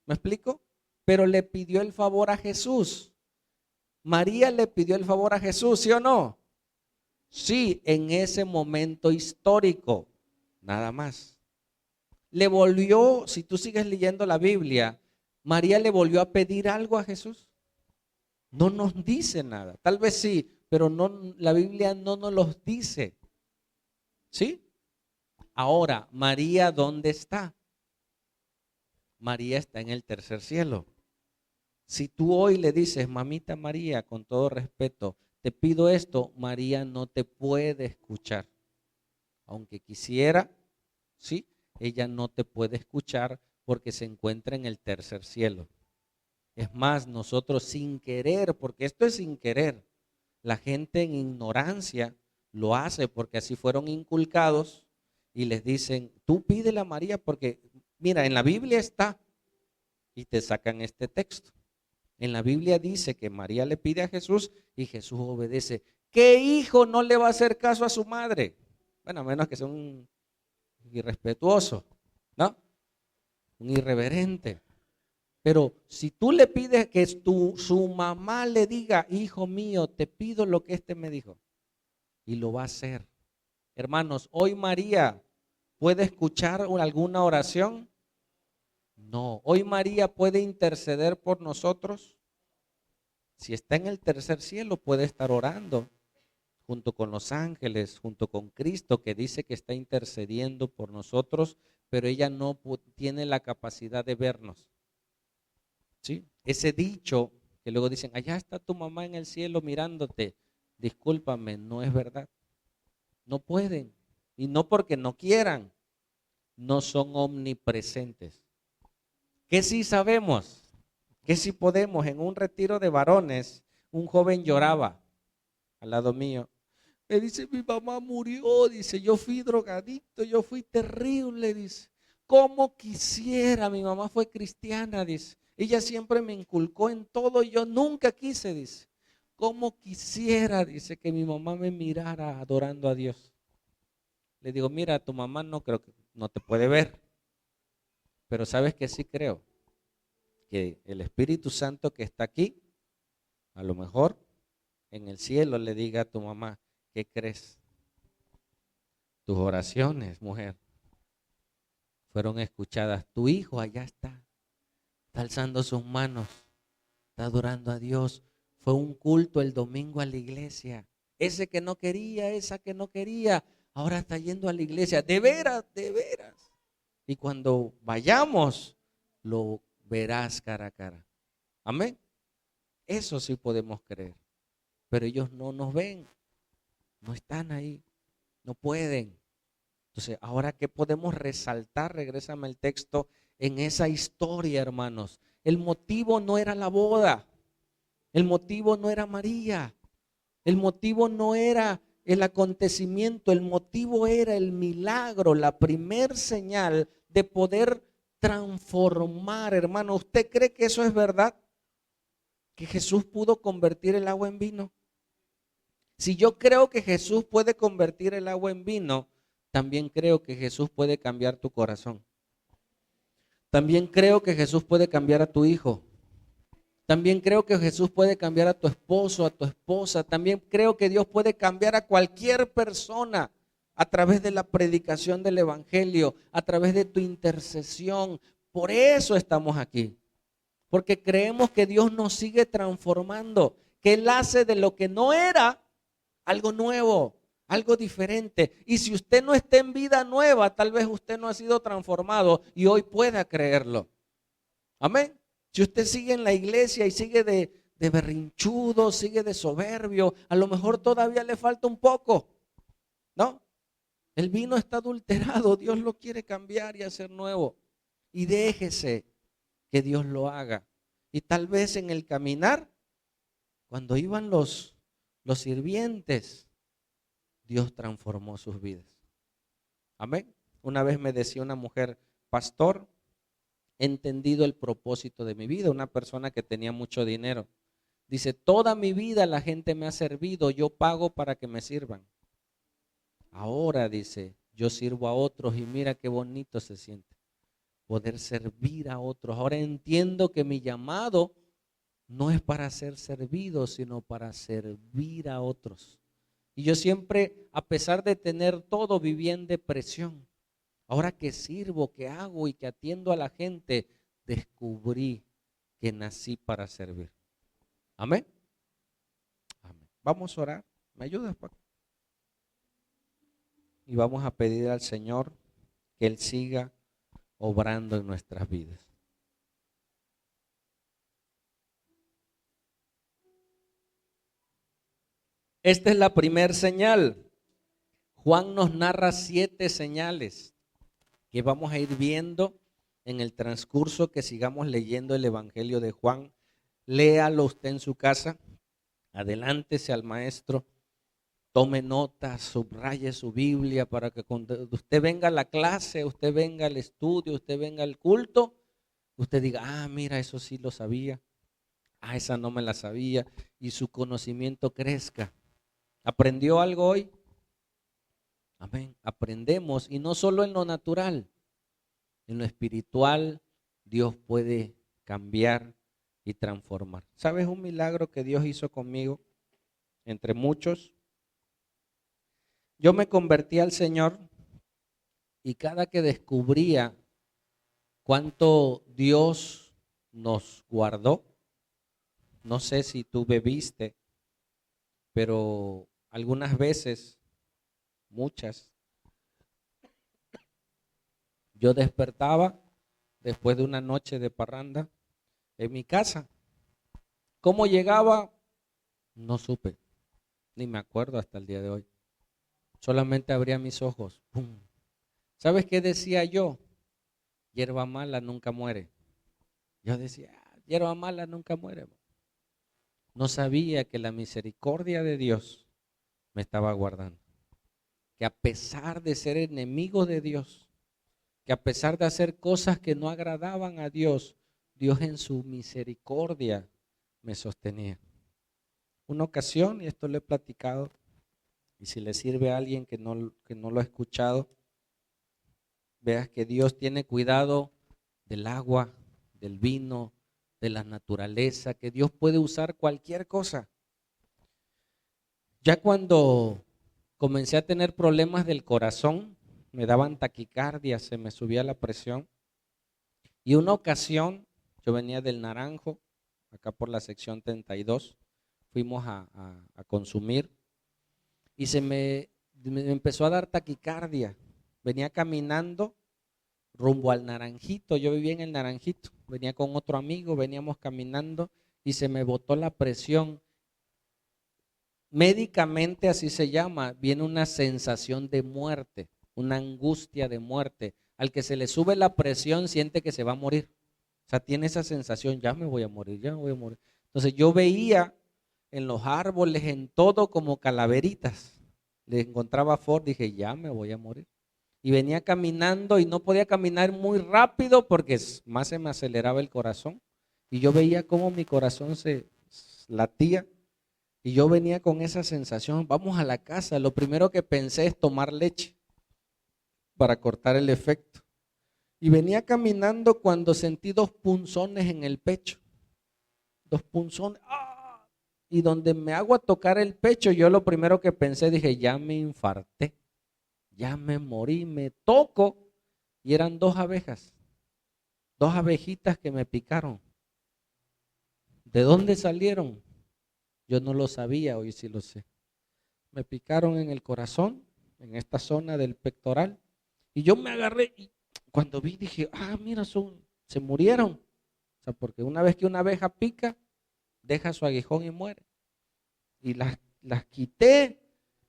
¿Me explico? Pero le pidió el favor a Jesús. María le pidió el favor a Jesús, ¿sí o no? Sí, en ese momento histórico, nada más. Le volvió, si tú sigues leyendo la Biblia, María le volvió a pedir algo a Jesús. No nos dice nada. Tal vez sí, pero no, la Biblia no nos los dice. ¿Sí? Ahora, María, ¿dónde está? María está en el tercer cielo. Si tú hoy le dices, mamita María, con todo respeto, te pido esto, María no te puede escuchar. Aunque quisiera, ¿sí? Ella no te puede escuchar porque se encuentra en el tercer cielo. Es más, nosotros sin querer, porque esto es sin querer, la gente en ignorancia lo hace porque así fueron inculcados y les dicen, tú pídele a María porque, mira, en la Biblia está, y te sacan este texto. En la Biblia dice que María le pide a Jesús y Jesús obedece. ¿Qué hijo no le va a hacer caso a su madre? Bueno, a menos que sea un irrespetuoso, ¿no? Un irreverente. Pero si tú le pides que su mamá le diga, hijo mío, te pido lo que este me dijo, y lo va a hacer. Hermanos, hoy María puede escuchar alguna oración. No, hoy María puede interceder por nosotros. Si está en el tercer cielo, puede estar orando junto con los ángeles, junto con Cristo, que dice que está intercediendo por nosotros, pero ella no tiene la capacidad de vernos. ¿Sí? Ese dicho que luego dicen, allá está tu mamá en el cielo mirándote, discúlpame, no es verdad. No pueden, y no porque no quieran, no son omnipresentes. ¿Qué sí sabemos? ¿Qué sí podemos? En un retiro de varones, un joven lloraba al lado mío. Me dice, mi mamá murió, dice, yo fui drogadicto, yo fui terrible, dice. ¿Cómo quisiera? Mi mamá fue cristiana, dice. Ella siempre me inculcó en todo y yo nunca quise, dice. ¿Cómo quisiera, dice, que mi mamá me mirara adorando a Dios? Le digo, mira, tu mamá no creo que no te puede ver, pero sabes que sí creo que el Espíritu Santo que está aquí, a lo mejor en el cielo le diga a tu mamá, ¿qué crees? Tus oraciones, mujer, fueron escuchadas. Tu hijo allá está alzando sus manos, está adorando a Dios. Fue un culto el domingo a la iglesia. Ese que no quería, esa que no quería, ahora está yendo a la iglesia. De veras, de veras. Y cuando vayamos, lo verás cara a cara. Amén. Eso sí podemos creer. Pero ellos no nos ven. No están ahí. No pueden. Entonces, ahora, ¿qué podemos resaltar? Regrésame el texto en esa historia, hermanos. El motivo no era la boda. El motivo no era María. El motivo no era el acontecimiento. El motivo era el milagro, la primer señal de poder transformar, hermano. ¿Usted cree que eso es verdad? ¿Que Jesús pudo convertir el agua en vino? Si yo creo que Jesús puede convertir el agua en vino, también creo que Jesús puede cambiar tu corazón. También creo que Jesús puede cambiar a tu hijo. También creo que Jesús puede cambiar a tu esposo, a tu esposa. También creo que Dios puede cambiar a cualquier persona a través de la predicación del evangelio, a través de tu intercesión. Por eso estamos aquí. Porque creemos que Dios nos sigue transformando, que Él hace de lo que no era algo nuevo, algo diferente. Y si usted no está en vida nueva, tal vez usted no ha sido transformado y hoy pueda creerlo. Amén. Si usted sigue en la iglesia y sigue de berrinchudo, sigue de soberbio, a lo mejor todavía le falta un poco, ¿no? El vino está adulterado, Dios lo quiere cambiar y hacer nuevo. Y déjese que Dios lo haga. Y tal vez en el caminar, cuando iban los sirvientes, Dios transformó sus vidas. Amén. Una vez me decía una mujer, pastor, he entendido el propósito de mi vida. Una persona que tenía mucho dinero. Dice, toda mi vida la gente me ha servido, yo pago para que me sirvan. Ahora, dice, yo sirvo a otros y mira qué bonito se siente poder servir a otros. Ahora entiendo que mi llamado no es para ser servido, sino para servir a otros. Y yo siempre, a pesar de tener todo, viví en depresión. Ahora que sirvo, que hago y que atiendo a la gente, descubrí que nací para servir. Amén. Amén. Vamos a orar. ¿Me ayudas, Paco? Y vamos a pedir al Señor que Él siga obrando en nuestras vidas. Esta es la primera señal. Juan nos narra 7 señales que vamos a ir viendo en el transcurso que sigamos leyendo el Evangelio de Juan. Léalo usted en su casa, adelántese al maestro, tome notas, subraye su Biblia para que cuando usted venga a la clase, usted venga al estudio, usted venga al culto, usted diga, ah, mira, eso sí lo sabía, ah, esa no me la sabía, y su conocimiento crezca. ¿Aprendió algo hoy? Amén. Aprendemos, y no solo en lo natural, en lo espiritual, Dios puede cambiar y transformar. ¿Sabes un milagro que Dios hizo conmigo? Entre muchos. Yo me convertí al Señor y cada que descubría cuánto Dios nos guardó, no sé si tú bebiste, pero algunas veces, muchas, yo despertaba después de una noche de parranda en mi casa. ¿Cómo llegaba? No supe, ni me acuerdo hasta el día de hoy. Solamente abría mis ojos. ¡Pum! ¿Sabes qué decía yo? Hierba mala nunca muere. Yo decía, hierba mala nunca muere. No sabía que la misericordia de Dios me estaba guardando. Que a pesar de ser enemigo de Dios, que a pesar de hacer cosas que no agradaban a Dios, Dios en su misericordia me sostenía. Una ocasión, y esto lo he platicado, y si le sirve a alguien que no lo ha escuchado, veas que Dios tiene cuidado del agua, del vino, de la naturaleza, que Dios puede usar cualquier cosa. Ya cuando comencé a tener problemas del corazón, me daban taquicardia, se me subía la presión. Y una ocasión, yo venía del Naranjo, acá por la sección 32, fuimos a consumir y me empezó a dar taquicardia. Venía caminando rumbo al Naranjito, yo vivía en el Naranjito, venía con otro amigo, veníamos caminando y se me botó la presión. Médicamente así se llama, viene una sensación de muerte, una angustia de muerte. Al que se le sube la presión siente que se va a morir. O sea, tiene esa sensación, ya me voy a morir, ya me voy a morir. Entonces yo veía en los árboles, en todo como calaveritas. Le encontraba Ford, dije, ya me voy a morir. Y venía caminando y no podía caminar muy rápido porque más se me aceleraba el corazón. Y yo veía cómo mi corazón se latía. Y yo venía con esa sensación, vamos a la casa. Lo primero que pensé es tomar leche para cortar el efecto. Y venía caminando cuando sentí 2 punzones en el pecho. 2 punzones. ¡Ah! Y donde me hago a tocar el pecho, yo lo primero que pensé, dije, ya me infarté. Ya me morí, me toco. Y eran 2 abejas. 2 abejitas que me picaron. ¿De dónde salieron? Yo no lo sabía, hoy sí lo sé. me picaron en el corazón, en esta zona del pectoral. Y yo me agarré y cuando vi dije, mira, se murieron. O sea, porque una vez que una abeja pica, deja su aguijón y muere. Y las quité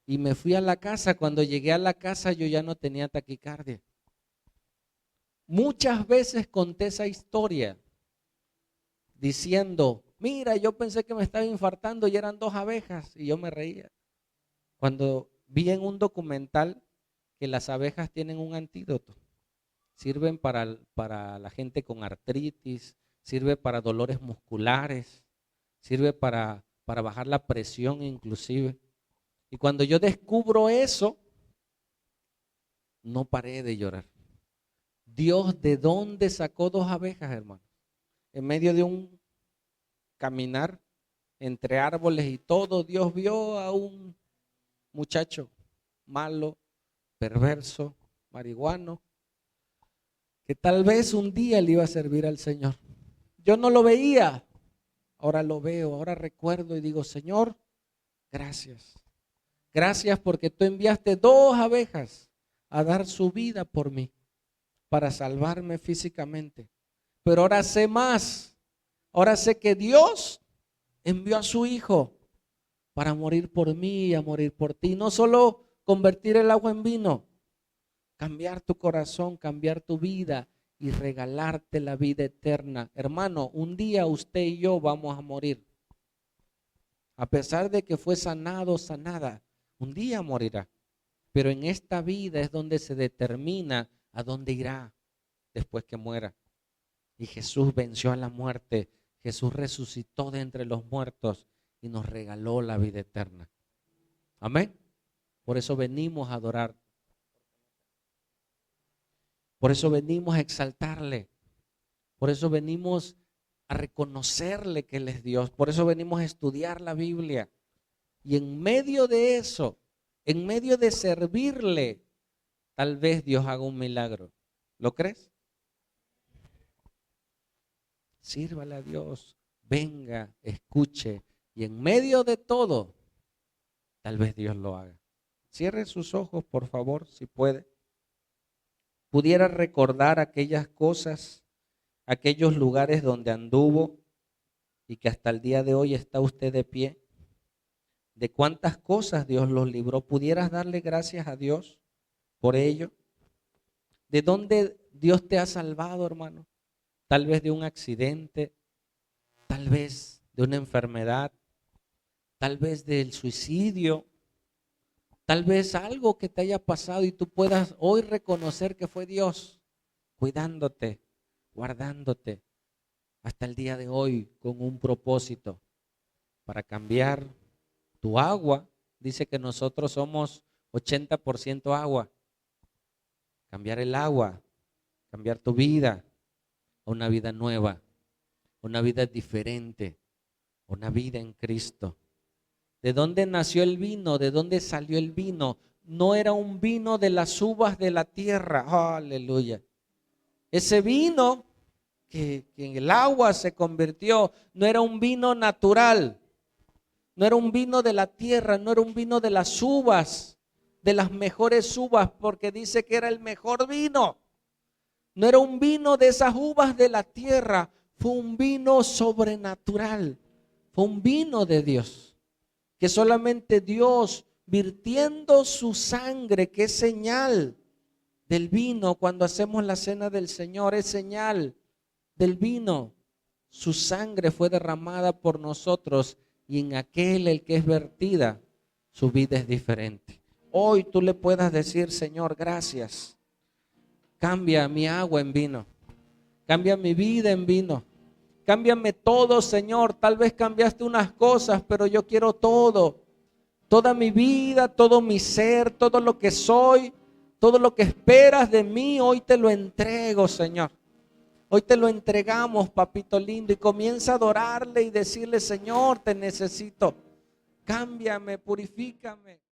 y me fui a la casa. Cuando llegué a la casa yo ya no tenía taquicardia. Muchas veces conté esa historia diciendo, mira, yo pensé que me estaba infartando y eran 2 abejas, y yo me reía. Cuando vi en un documental que las abejas tienen un antídoto, sirven para la gente con artritis, sirve para dolores musculares, sirve para bajar la presión inclusive. Y cuando yo descubro eso, no paré de llorar. Dios, ¿de dónde sacó 2 abejas, hermano? En medio de un caminar entre árboles y todo, Dios vio a un muchacho malo, perverso, marihuano, que tal vez un día le iba a servir al Señor. Yo no lo veía, ahora lo veo, ahora recuerdo y digo, Señor, gracias. Gracias porque tú enviaste 2 abejas a dar su vida por mí, para salvarme físicamente. Pero ahora sé más. Ahora sé que Dios envió a su Hijo para morir por mí y a morir por ti. No solo convertir el agua en vino, cambiar tu corazón, cambiar tu vida y regalarte la vida eterna. Hermano, un día usted y yo vamos a morir. A pesar de que fue sanado, sanada, un día morirá. Pero en esta vida es donde se determina a dónde irá después que muera. Y Jesús venció a la muerte. Jesús resucitó de entre los muertos y nos regaló la vida eterna. Amén. Por eso venimos a adorar. Por eso venimos a exaltarle. Por eso venimos a reconocerle que Él es Dios. Por eso venimos a estudiar la Biblia. Y en medio de eso, en medio de servirle, tal vez Dios haga un milagro. ¿Lo crees? Sírvale a Dios, venga, escuche, y en medio de todo, tal vez Dios lo haga. Cierre sus ojos, por favor, si puede. Pudiera recordar aquellas cosas, aquellos lugares donde anduvo y que hasta el día de hoy está usted de pie. De cuántas cosas Dios los libró. ¿Pudieras darle gracias a Dios por ello? ¿De dónde Dios te ha salvado, hermano? Tal vez de un accidente, tal vez de una enfermedad, tal vez del suicidio, tal vez algo que te haya pasado y tú puedas hoy reconocer que fue Dios cuidándote, guardándote hasta el día de hoy con un propósito para cambiar tu agua. Dice que nosotros somos 80% agua. Cambiar el agua, cambiar tu vida a una vida nueva, una vida diferente, una vida en Cristo. ¿De dónde nació el vino? ¿De dónde salió el vino? No era un vino de las uvas de la tierra. Aleluya. Ese vino que en el agua se convirtió, no era un vino natural, no era un vino de la tierra, no era un vino de las uvas, de las mejores uvas, porque dice que era el mejor vino. No era un vino de esas uvas de la tierra, fue un vino sobrenatural, fue un vino de Dios, que solamente Dios, virtiendo su sangre, que es señal del vino, cuando hacemos la cena del Señor, es señal del vino. Su sangre fue derramada por nosotros y en aquel el que es vertida, su vida es diferente. Hoy tú le puedas decir, Señor, gracias. Cambia mi agua en vino. Cambia mi vida en vino. Cámbiame todo, Señor. Tal vez cambiaste unas cosas, pero yo quiero todo. Toda mi vida, todo mi ser, todo lo que soy, todo lo que esperas de mí, hoy te lo entrego, Señor. Hoy te lo entregamos, papito lindo, y comienza a adorarle y decirle, Señor, te necesito. Cámbiame, purifícame.